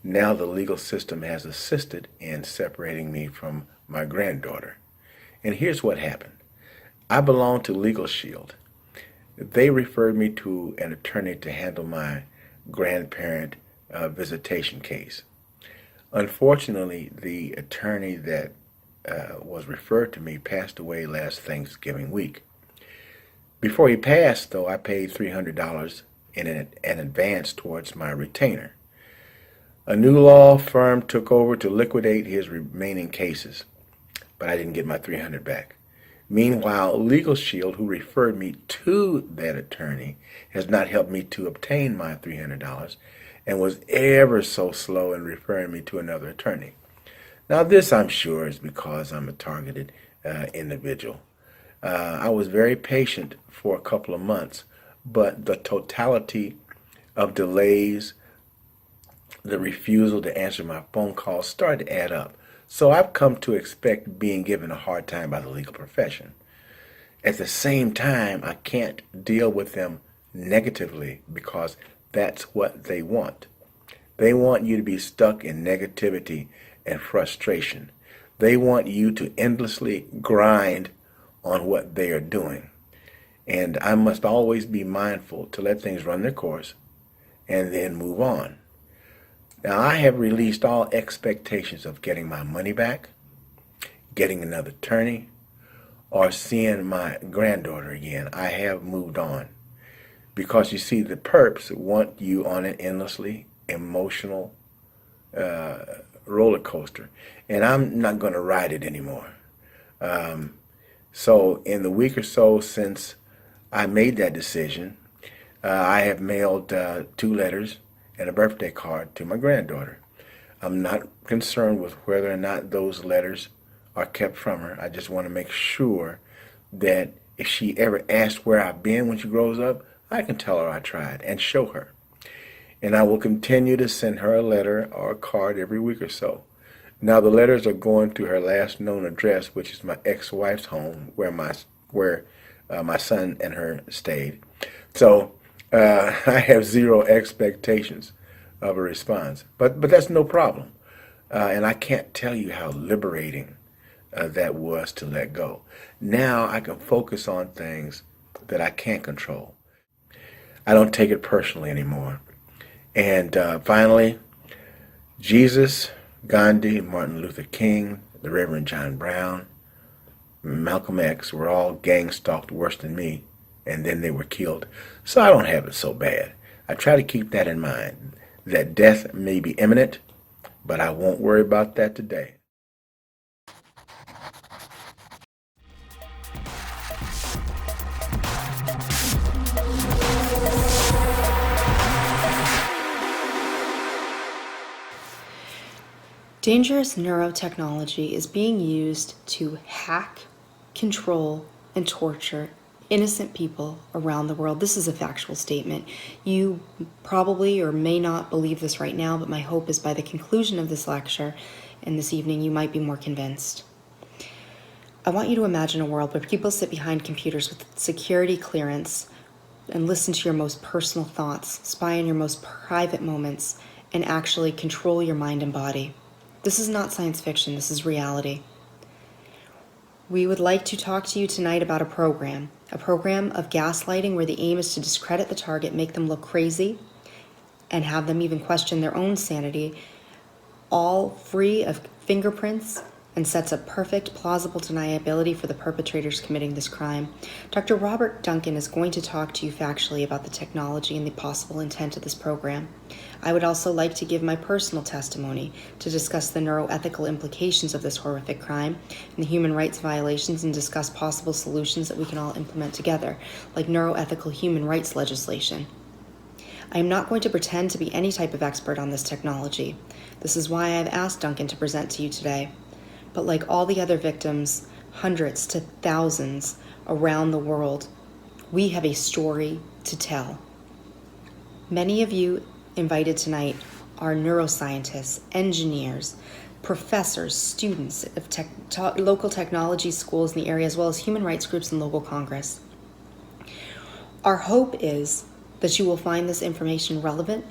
Now the legal system has assisted in separating me from my granddaughter. And here's what happened. I belong to Legal Shield. They referred me to an attorney to handle my grandparent visitation case. Unfortunately, the attorney that was referred to me passed away last Thanksgiving week. Before he passed, though, I paid $300 in an advance towards my retainer. A new law firm took over to liquidate his remaining cases, but I didn't get my $300 back. Meanwhile, Legal Shield, who referred me to that attorney, has not helped me to obtain my $300 and was ever so slow in referring me to another attorney. Now this, I'm sure, is because I'm a targeted individual. I was very patient for a couple of months, but the totality of delays, the refusal to answer my phone calls started to add up. So I've come to expect being given a hard time by the legal profession. At the same time, I can't deal with them negatively because that's what they want. They want you to be stuck in negativity and frustration. They want you to endlessly grind on what they are doing. And I must always be mindful to let things run their course and then move on. Now, I have released all expectations of getting my money back, getting another attorney, or seeing my granddaughter again. I have moved on. Because you see, the perps want you on an endlessly emotional roller coaster, and I'm not going to ride it anymore. So in the week or so since I made that decision, I have mailed 2 letters and a birthday card to my granddaughter. I'm not concerned with whether or not those letters are kept from her. I just want to make sure that if she ever asks where I've been when she grows up, I can tell her I tried and show her. And I will continue to send her a letter or a card every week or so. Now the letters are going to her last known address, which is my ex-wife's home, where my son and her stayed. So I have zero expectations of a response, but that's no problem. And I can't tell you how liberating that was to let go. Now I can focus on things that I can't control. I don't take it personally anymore. And finally, Jesus, Gandhi, Martin Luther King, the Reverend John Brown, Malcolm X were all gang stalked worse than me, and then they were killed. So I don't have it so bad. I try to keep that in mind, that death may be imminent, but I won't worry about that today. Dangerous neurotechnology is being used to hack, control, and torture innocent people around the world. This is a factual statement. You probably or may not believe this right now, but my hope is by the conclusion of this lecture and this evening, you might be more convinced. I want you to imagine a world where people sit behind computers with security clearance and listen to your most personal thoughts, spy on your most private moments, and actually control your mind and body. This is not science fiction, this is reality. We would like to talk to you tonight about a program of gaslighting where the aim is to discredit the target, make them look crazy, and have them even question their own sanity, all free of fingerprints, and sets a perfect, plausible deniability for the perpetrators committing this crime. Dr. Robert Duncan is going to talk to you factually about the technology and the possible intent of this program. I would also like to give my personal testimony to discuss the neuroethical implications of this horrific crime and the human rights violations, and discuss possible solutions that we can all implement together, like neuroethical human rights legislation. I am not going to pretend to be any type of expert on this technology. This is why I have asked Duncan to present to you today. But like all the other victims, hundreds to thousands around the world, we have a story to tell. Many of you invited tonight are neuroscientists, engineers, professors, students of local technology schools in the area, as well as human rights groups and local Congress. Our hope is that you will find this information relevant,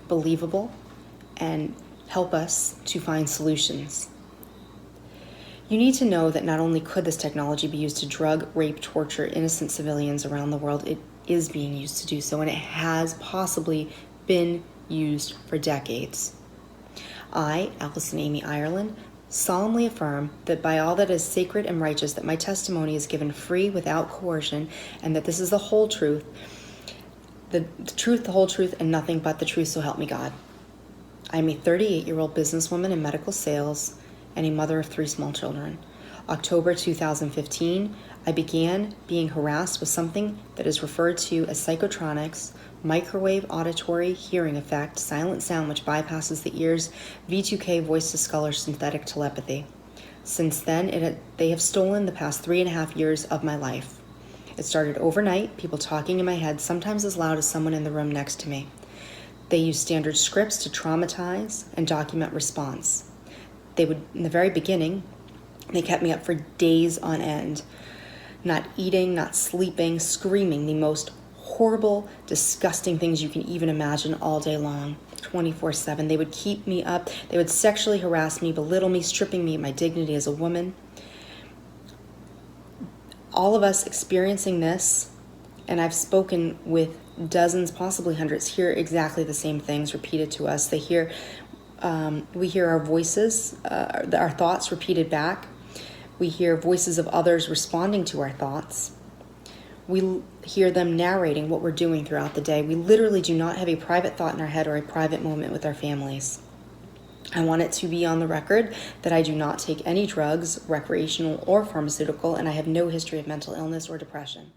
believable, and help us to find solutions. You need to know that not only could this technology be used to drug, rape, torture innocent civilians around the world, it is being used to do so, and it has possibly been used for decades. I, Alison Amy Ireland, solemnly affirm that by all that is sacred and righteous, that my testimony is given free without coercion, and that this is the whole truth, the truth, the whole truth, and nothing but the truth, so help me God. I am a 38-year-old businesswoman in medical sales and a mother of 3 small children. October 2015, I began being harassed with something that is referred to as psychotronics, microwave auditory hearing effect, silent sound which bypasses the ears, V2K voice to skull, or synthetic telepathy. Since then, they have stolen the past 3.5 years of my life. It started overnight, people talking in my head, sometimes as loud as someone in the room next to me. They used standard scripts to traumatize and document response. They would, in the very beginning, they kept me up for days on end, not eating, not sleeping, screaming the most horrible, disgusting things you can even imagine all day long, 24/7. They would keep me up. They would sexually harass me, belittle me, stripping me of my dignity as a woman. All of us experiencing this, and I've spoken with dozens, possibly hundreds, hear exactly the same things repeated to us. We hear our voices, our thoughts repeated back. We hear voices of others responding to our thoughts. We hear them narrating what we're doing throughout the day. We literally do not have a private thought in our head or a private moment with our families. I want it to be on the record that I do not take any drugs, recreational or pharmaceutical, and I have no history of mental illness or depression.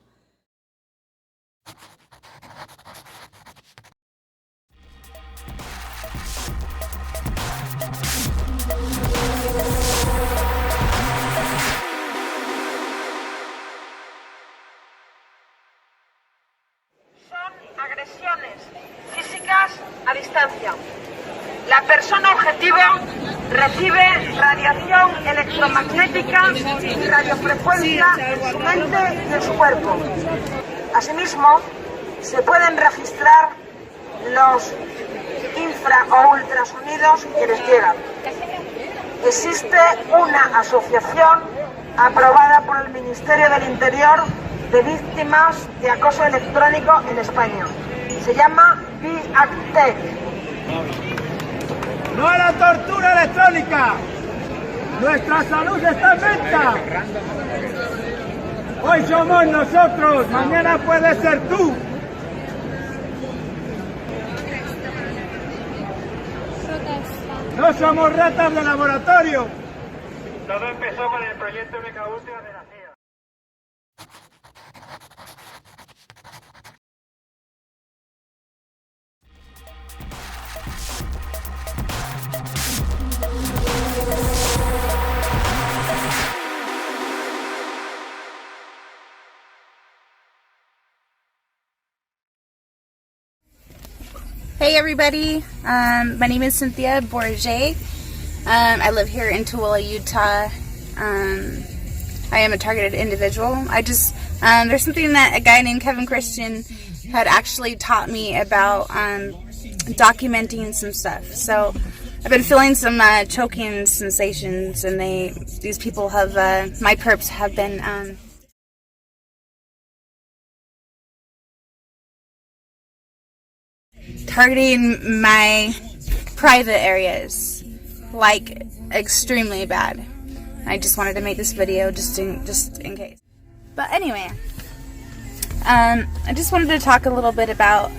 Agresiones físicas a distancia. La persona objetivo recibe radiación electromagnética y radiofrecuencia en su mente y en su cuerpo. Asimismo, se pueden registrar los infra o ultrasonidos que les llegan. Existe una asociación aprobada por el Ministerio del Interior de víctimas de acoso electrónico en España. Se llama BIACTEC. ¡No a la tortura electrónica! ¡Nuestra salud está en venta! Hoy somos nosotros, mañana puedes ser tú. No somos ratas de laboratorio. Todo empezó con el proyecto Única Última de la CIA. Hey everybody, my name is Cynthia Bourget. I live here in Tooele, Utah. I am a targeted individual. There's something that a guy named Kevin Christian had actually taught me about documenting some stuff. So I've been feeling some choking sensations, and these people have, my perps have been targeting my private areas, like, extremely bad. I just wanted to make this video just in case. But anyway, I just wanted to talk a little bit about,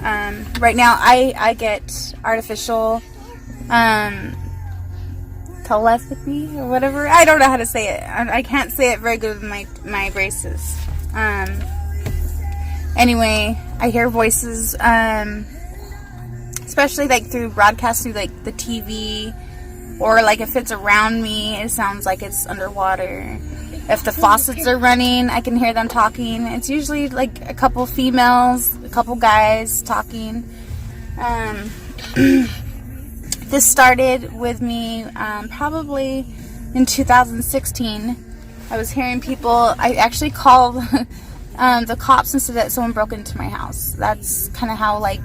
right now I get artificial telepathy or whatever. I don't know how to say it. I can't say it very good with my braces. Anyway, I hear voices, especially like through broadcast through like the TV, or like if it's around me, it sounds like it's underwater. If the faucets are running, I can hear them talking. It's usually like a couple females, a couple guys talking. This started with me probably in 2016. I was hearing people. I actually called the cops and said that someone broke into my house. That's kind of how like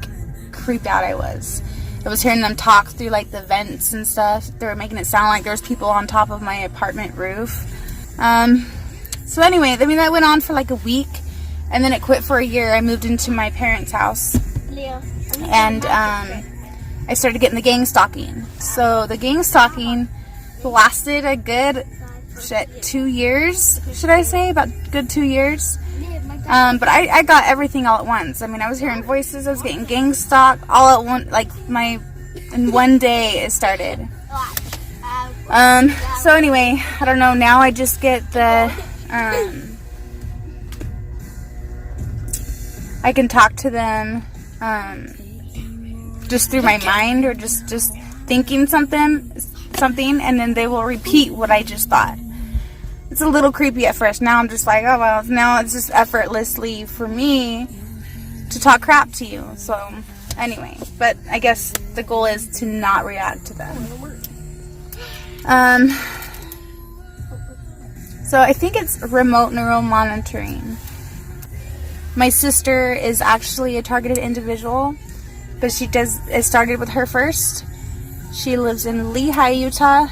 creeped out I was. I was hearing them talk through like the vents and stuff. They were making it sound like there's people on top of my apartment roof. So anyway, I mean that went on for like a week, and then it quit for a year. I moved into my parents' house, and I started getting the gang stalking. So the gang stalking lasted a good 2 years, should I say? About good 2 years. But I got everything all at once. I mean, I was hearing voices, I was getting gang stalked all at one, like in one day it started. So anyway, I don't know, now I just get the, I can talk to them, just through my mind, or just thinking something, and then they will repeat what I just thought. It's a little creepy at first. Now I'm just like, oh well, now it's just effortlessly for me to talk crap to you. So anyway, but I guess the goal is to not react to them. So I think it's remote neural monitoring. My sister is actually a targeted individual, but it started with her first. She lives in Lehi, Utah.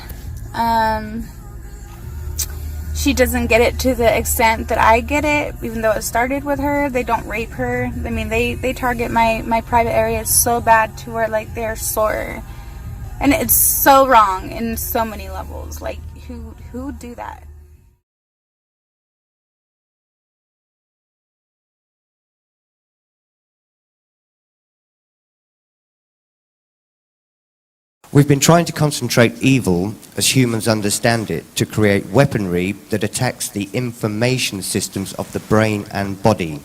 She doesn't get it to the extent that I get it, even though it started with her. They don't rape her. I mean, they target my private areas so bad to where, like, they're sore. And it's so wrong in so many levels. Like, who would do that? We've been trying to concentrate evil, as humans understand it, to create weaponry that attacks the information systems of the brain and body.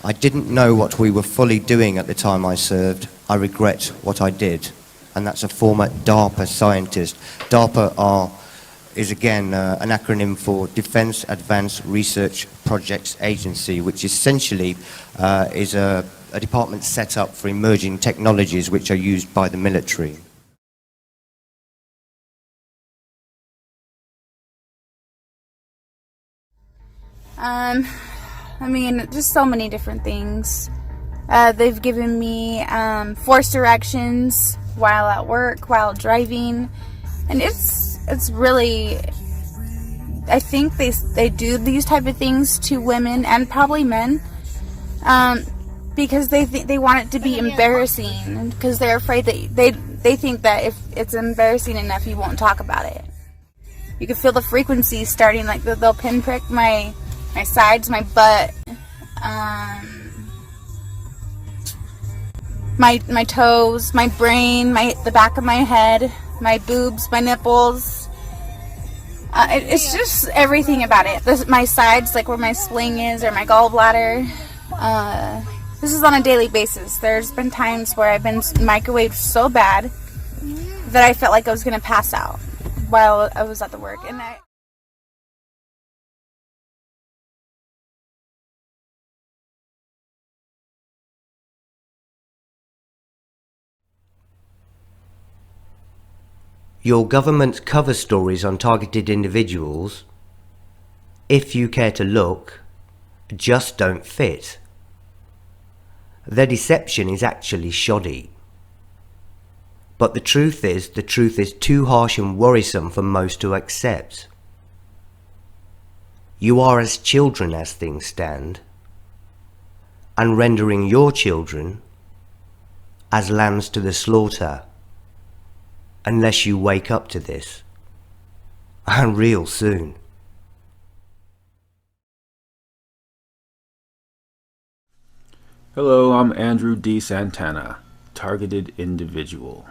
I didn't know what we were fully doing at the time I served. I regret what I did. And that's a former DARPA scientist. DARPA is again an acronym for Defense Advanced Research Projects Agency, which essentially is a department set up for emerging technologies which are used by the military. I mean, just so many different things. They've given me forced erections while at work, while driving, and it's really, I think they do these type of things to women and probably men, because they want it to be embarrassing, because they're afraid that they think that if it's embarrassing enough, you won't talk about it. You can feel the frequency starting, like they'll pinprick my sides, my butt, my toes, my brain, the back of my head, my boobs, my nipples. It's just everything about it. My sides, like where my spleen is, or my gallbladder. This is on a daily basis. There's been times where I've been microwaved so bad that I felt like I was going to pass out while I was at the work. And Your government's cover stories on targeted individuals, if you care to look, just don't fit. Their deception is actually shoddy. But the truth is too harsh and worrisome for most to accept. You are as children as things stand, and rendering your children as lambs to the slaughter, unless you wake up to this, and real soon. Hello, I'm Andrew D. Santana, targeted individual.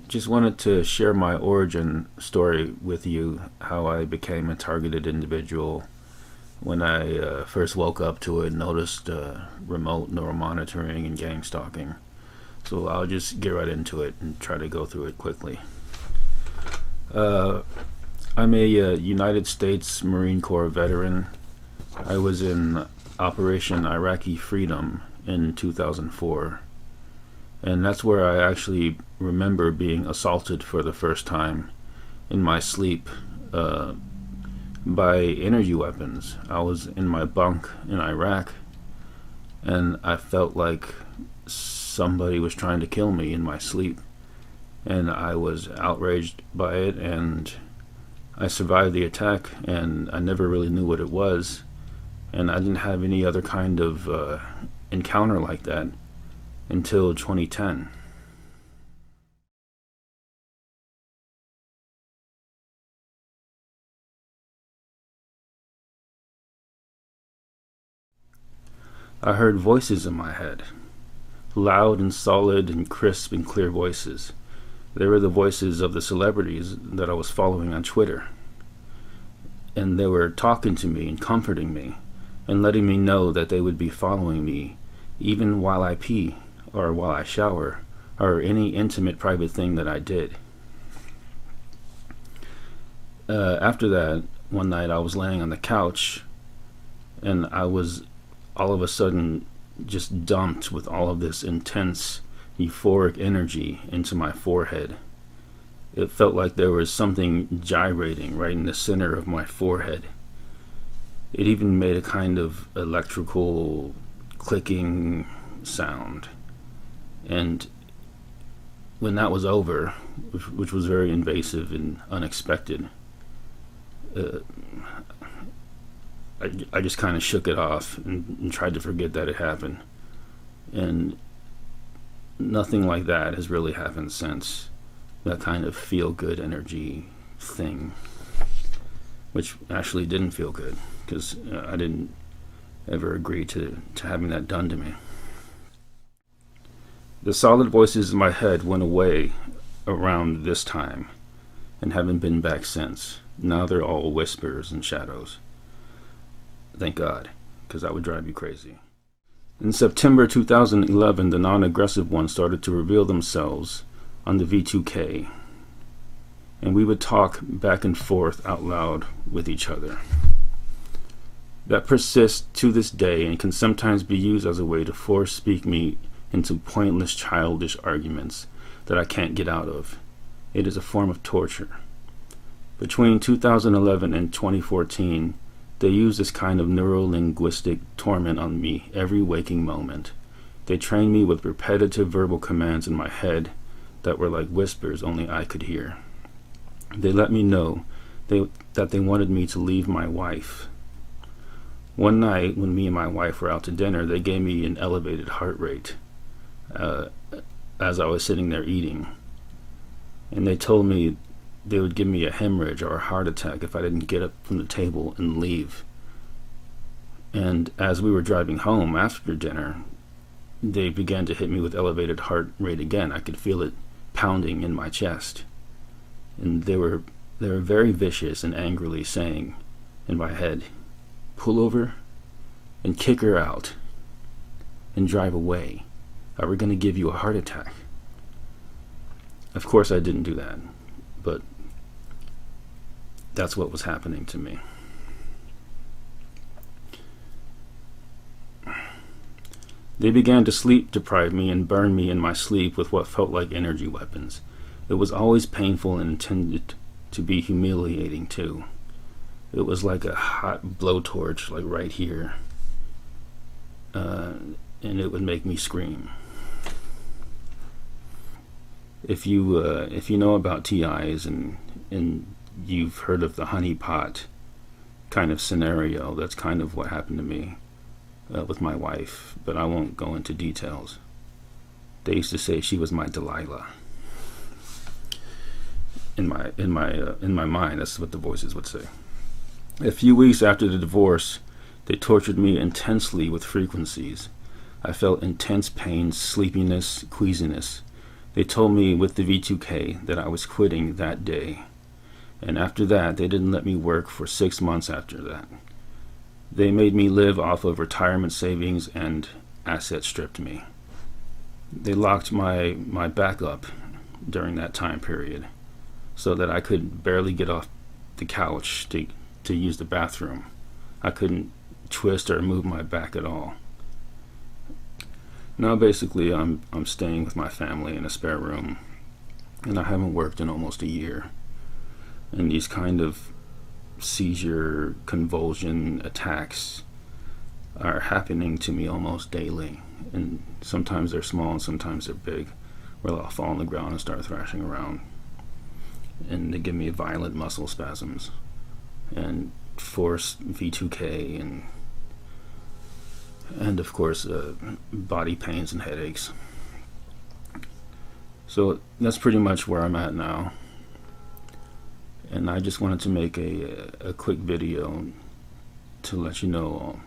Just wanted to share my origin story with you, how I became a targeted individual when I first woke up to it, noticed remote neuromonitoring and gang stalking. So I'll just get right into it and try to go through it quickly. I'm a United States Marine Corps veteran. I was in Operation Iraqi Freedom in 2004. And that's where I actually remember being assaulted for the first time in my sleep by energy weapons. I was in my bunk in Iraq, and I felt like somebody was trying to kill me in my sleep. And I was outraged by it, and I survived the attack, and I never really knew what it was. And I didn't have any other kind of encounter like that until 2010. I heard voices in my head, loud and solid and crisp and clear voices. They were the voices of the celebrities that I was following on Twitter. And they were talking to me and comforting me and letting me know that they would be following me even while I pee or while I shower or any intimate private thing that I did. After that, one night I was laying on the couch and I was all of a sudden just dumped with all of this intense euphoric energy into my forehead. It felt like there was something gyrating right in the center of my forehead. It even made a kind of electrical clicking sound. And when that was over, which was very invasive and unexpected, I just kind of shook it off and tried to forget that it happened. And nothing like that has really happened since. That kind of feel-good energy thing, which actually didn't feel good because I didn't ever agree to having that done to me. The solid voices in my head went away around this time and haven't been back since. Now they're all whispers and shadows. Thank God, because that would drive you crazy. In September 2011, the non-aggressive ones started to reveal themselves on the V2K, and we would talk back and forth out loud with each other. That persists to this day and can sometimes be used as a way to force speak me into pointless childish arguments that I can't get out of. It is a form of torture. Between 2011 and 2014, they used this kind of neuro-linguistic torment on me every waking moment. They trained me with repetitive verbal commands in my head that were like whispers only I could hear. They let me know that they wanted me to leave my wife. One night, when me and my wife were out to dinner, they gave me an elevated heart rate as I was sitting there eating. And they told me they would give me a hemorrhage or a heart attack if I didn't get up from the table and leave. And as we were driving home after dinner, they began to hit me with elevated heart rate again. I could feel it pounding in my chest. And they were very vicious and angrily saying in my head, "Pull over and kick her out and drive away, or we're going to give you a heart attack." Of course I didn't do that, but that's what was happening to me. They began to sleep deprive me and burn me in my sleep with what felt like energy weapons. It was always painful and intended to be humiliating too. It was like a hot blowtorch, like right here. and it would make me scream. If you know about TIs and you've heard of the honeypot kind of scenario, that's kind of what happened to me with my wife, but I won't go into details. They used to say she was my Delilah. In my mind, that's what the voices would say. A few weeks after the divorce, they tortured me intensely with frequencies. I felt intense pain, sleepiness, queasiness. They told me with the V2K that I was quitting that day. And after that, they didn't let me work for 6 months after that. They made me live off of retirement savings and asset stripped me. They locked my back up during that time period so that I could barely get off the couch to use the bathroom. I couldn't twist or move my back at all. Now basically I'm staying with my family in a spare room, and I haven't worked in almost a year. And these kind of seizure, convulsion attacks are happening to me almost daily. And sometimes they're small and sometimes they're big, where I'll fall on the ground and start thrashing around. And they give me violent muscle spasms and force V2K and of course body pains and headaches. So that's pretty much where I'm at now. And I just wanted to make a quick video to let you know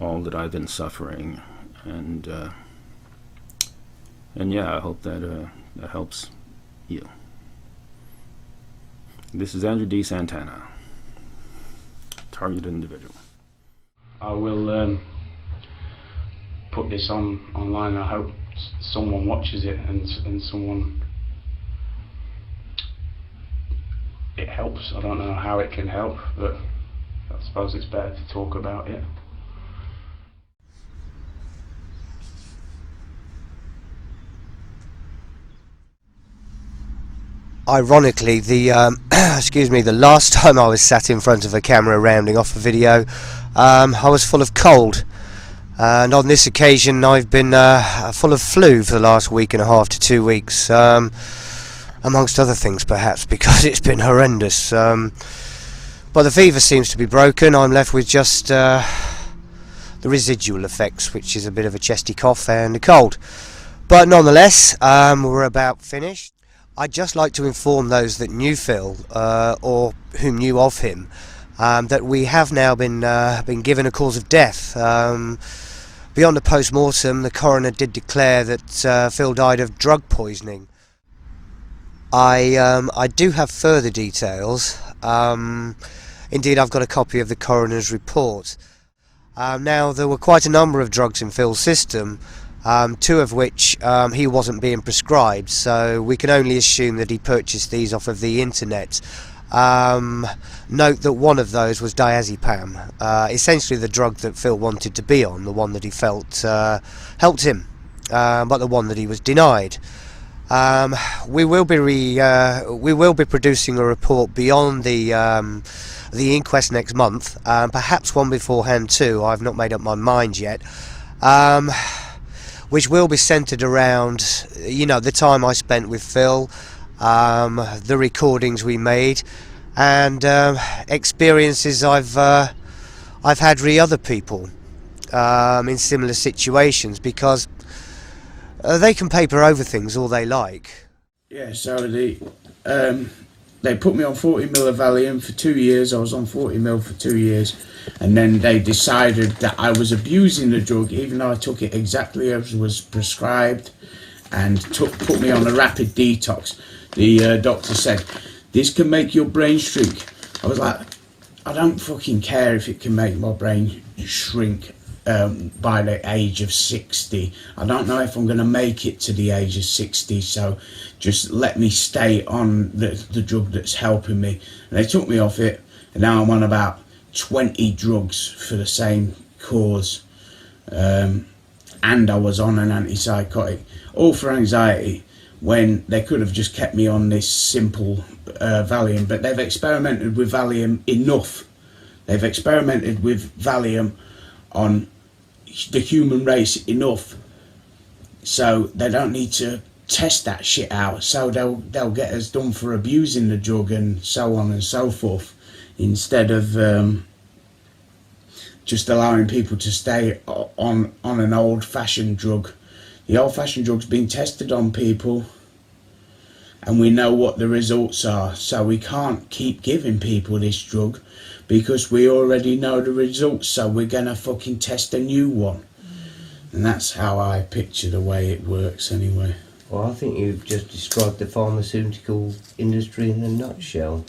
all that I've been suffering, and yeah, I hope that that helps you. This is Andrew D. Santana, targeted individual. I will put this online. I hope someone watches it and someone it helps. I don't know how it can help, but I suppose it's better to talk about it. Ironically, the excuse me, the last time I was sat in front of a camera rounding off a video, I was full of cold, and on this occasion I've been full of flu for the last week and a half to 2 weeks, amongst other things perhaps because it's been horrendous. But the fever seems to be broken. I'm left with just the residual effects, which is a bit of a chesty cough and a cold. But nonetheless, we're about finished. I'd just like to inform those that knew Phil, or who knew of him, that we have now been given a cause of death. Beyond a post-mortem, the coroner did declare that Phil died of drug poisoning. I do have further details. Indeed, I've got a copy of the coroner's report. Now, there were quite a number of drugs in Phil's system, 2 of which he wasn't being prescribed, so we can only assume that he purchased these off of the internet. Note that one of those was diazepam, essentially the drug that Phil wanted to be on, the one that he felt helped him, but the one that he was denied. We will be producing a report beyond the inquest next month, perhaps one beforehand too. I've not made up my mind yet. Which will be centered around, you know, the time I spent with Phil, the recordings we made, and experiences I've had with other people in similar situations, because they can paper over things all they like. Yeah, so they put me on 40 mil of Valium for 2 years. I was on 40 mil for 2 years, and then they decided that I was abusing the drug, even though I took it exactly as was prescribed, and put me on a rapid detox. The doctor said, "This can make your brain shrink." I was like, I don't fucking care if it can make my brain shrink by the age of 60. I don't know if I'm going to make it to the age of 60, so just let me stay on the drug that's helping me. And they took me off it, and now I'm on about 20 drugs for the same cause. And I was on an antipsychotic, all for anxiety, when they could have just kept me on this simple Valium. But they've experimented with Valium enough. They've experimented with Valium on the human race enough, so they don't need to test that shit out, so they'll get us done for abusing the drug and so on and so forth, instead of just allowing people to stay on an old-fashioned drug. The old-fashioned drug's been tested on people, and we know what the results are, so we can't keep giving people this drug because we already know the results, so we're gonna fucking test a new one. And that's how I picture the way it works anyway. Well, I think you've just described the pharmaceutical industry in a nutshell.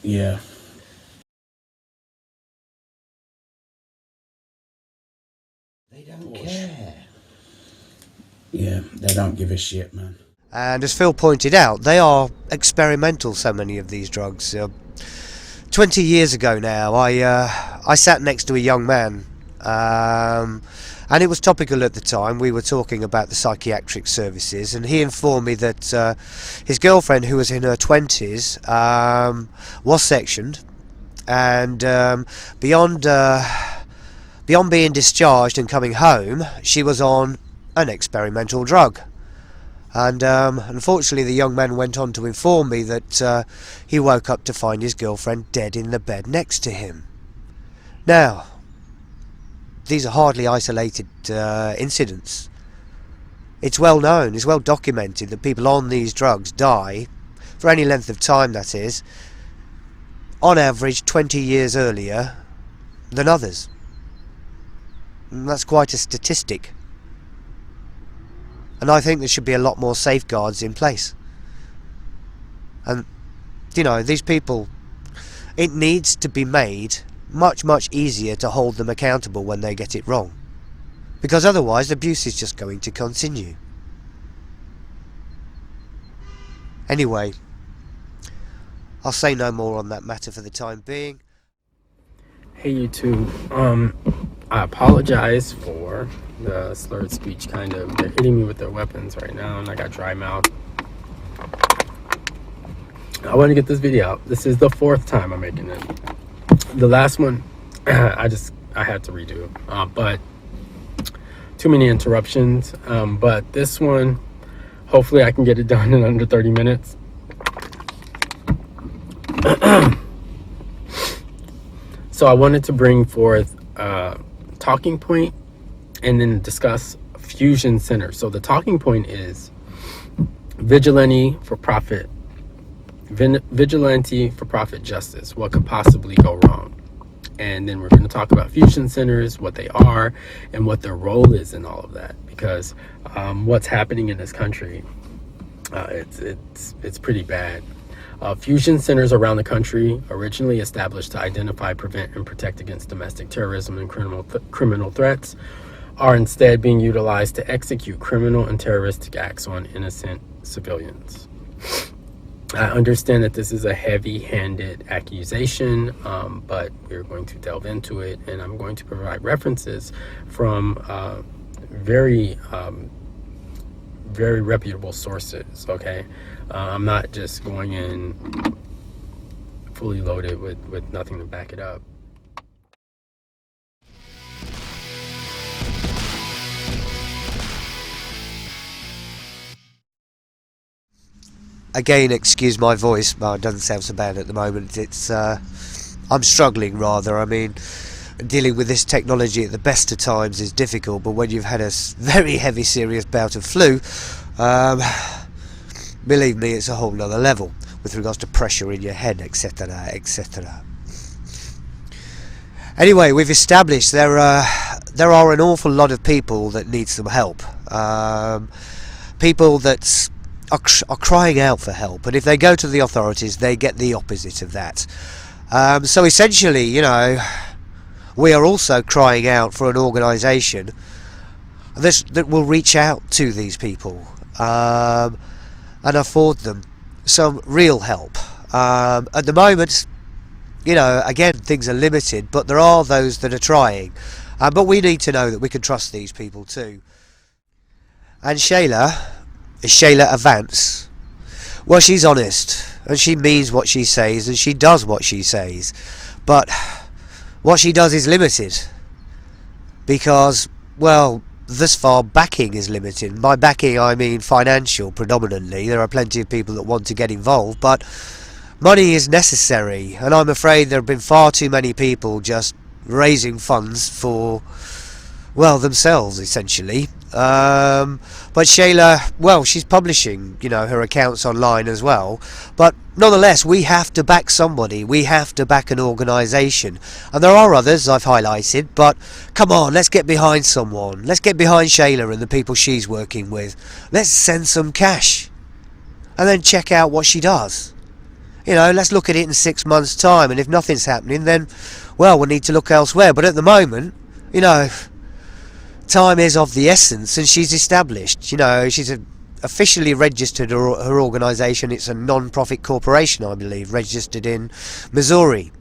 Yeah. They don't care. Yeah, they don't give a shit, man. And as Phil pointed out, they are experimental, so many of these drugs. 20 years ago now, I sat next to a young man, and it was topical at the time. We were talking about the psychiatric services, and he informed me that his girlfriend, who was in her 20s, was sectioned, and beyond being discharged and coming home, she was on an experimental drug. And unfortunately, the young man went on to inform me that he woke up to find his girlfriend dead in the bed next to him. Now, these are hardly isolated incidents. It's well known, it's well documented that people on these drugs die, for any length of time that is, on average 20 years earlier than others. And that's quite a statistic. And I think there should be a lot more safeguards in place. And, you know, these people, it needs to be made much, much easier to hold them accountable when they get it wrong. Because otherwise, abuse is just going to continue. Anyway, I'll say no more on that matter for the time being. Hey YouTube, I apologize for the slurred speech. They're hitting me with their weapons right now, and I got dry mouth. I want to get this video out. This is the 4th time I'm making it. The last one, I had to redo, but too many interruptions. But this one, hopefully I can get it done in under 30 minutes. So I wanted to bring forth a talking point and then discuss fusion centers. So the talking point is vigilante for profit justice. What could possibly go wrong? And then we're going to talk about fusion centers, what they are, and what their role is in all of that. Because what's happening in this country, it's pretty bad. Fusion centers around the country, originally established to identify, prevent, and protect against domestic terrorism and criminal threats, are instead being utilized to execute criminal and terroristic acts on innocent civilians. I understand that this is a heavy-handed accusation, but we're going to delve into it, and I'm going to provide references from very reputable sources, okay? I'm not just going in fully loaded with nothing to back it up. Again, excuse my voice, but it doesn't sound so bad at the moment. It's I'm struggling rather. I mean, dealing with this technology at the best of times is difficult, but when you've had a very heavy, serious bout of flu, believe me, it's a whole nother level with regards to pressure in your head, etc., etc. Anyway, we've established there are an awful lot of people that need some help. People that are crying out for help, and if they go to the authorities, they get the opposite of that. So essentially, you know, we are also crying out for an organisation that will reach out to these people and afford them some real help. At the moment, you know, again, things are limited, but there are those that are trying. But we need to know that we can trust these people too. And Shayla Avance, well, she's honest, and she means what she says, and she does what she says, but what she does is limited. because, well, thus far backing is limited. By backing I mean financial predominantly. There are plenty of people that want to get involved, but money is necessary, and I'm afraid there have been far too many people just raising funds for, well, themselves essentially. But Shayla, well, she's publishing, you know, her accounts online as well, but nonetheless we have to back somebody, we have to back an organisation, and there are others I've highlighted, but come on, let's get behind someone. Let's get behind Shayla and the people she's working with. Let's send some cash and then check out what she does. You know, let's look at it in 6 months' time, and if nothing's happening, then, well, we'll need to look elsewhere. But at the moment, you know, time is of the essence, and she's established. You know, she's officially registered her organisation. It's a non-profit corporation, I believe, registered in Missouri.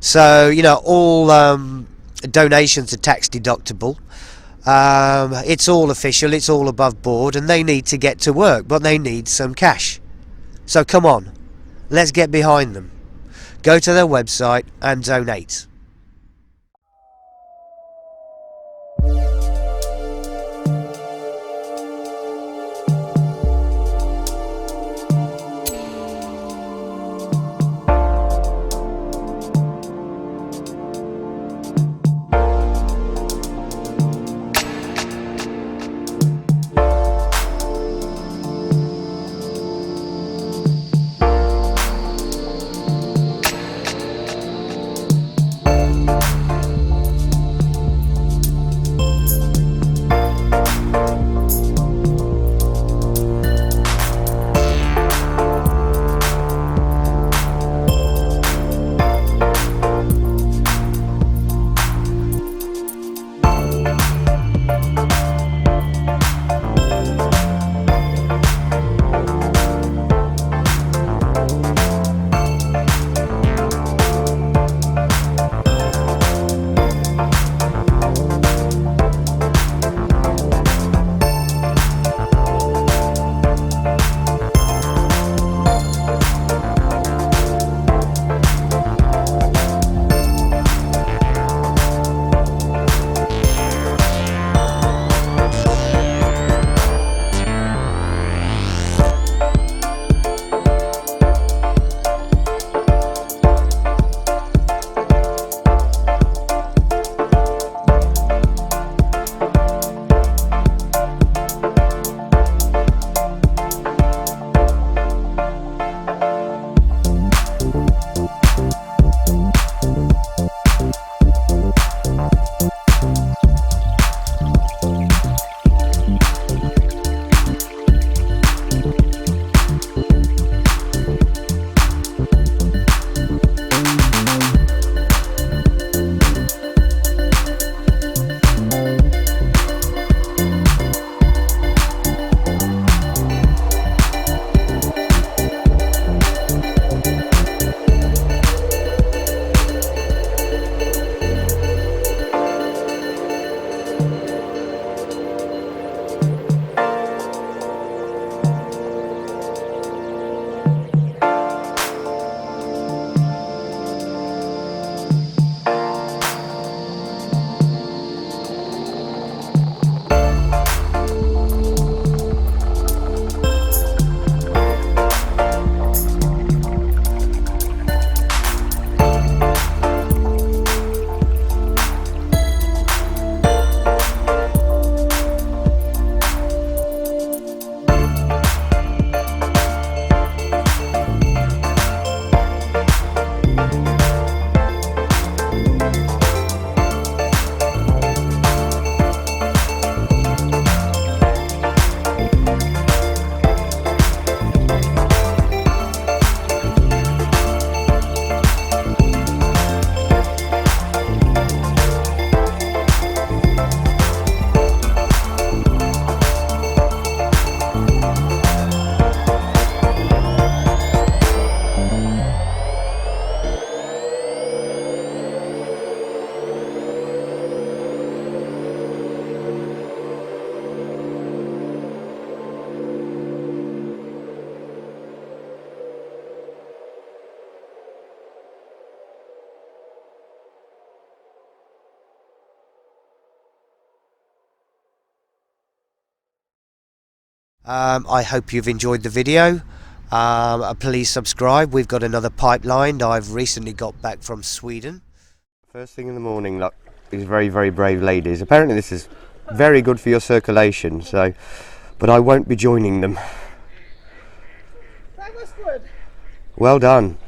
So, you know, all donations are tax deductible. It's all official, it's all above board, and they need to get to work, but they need some cash. So come on. Let's get behind them. Go to their website and donate. I hope you've enjoyed the video. Please subscribe. We've got another pipeline. I've recently got back from Sweden. First thing in the morning, look, these very, very brave ladies. Apparently this is very good for your circulation, so, but I won't be joining them. That was good. Well done.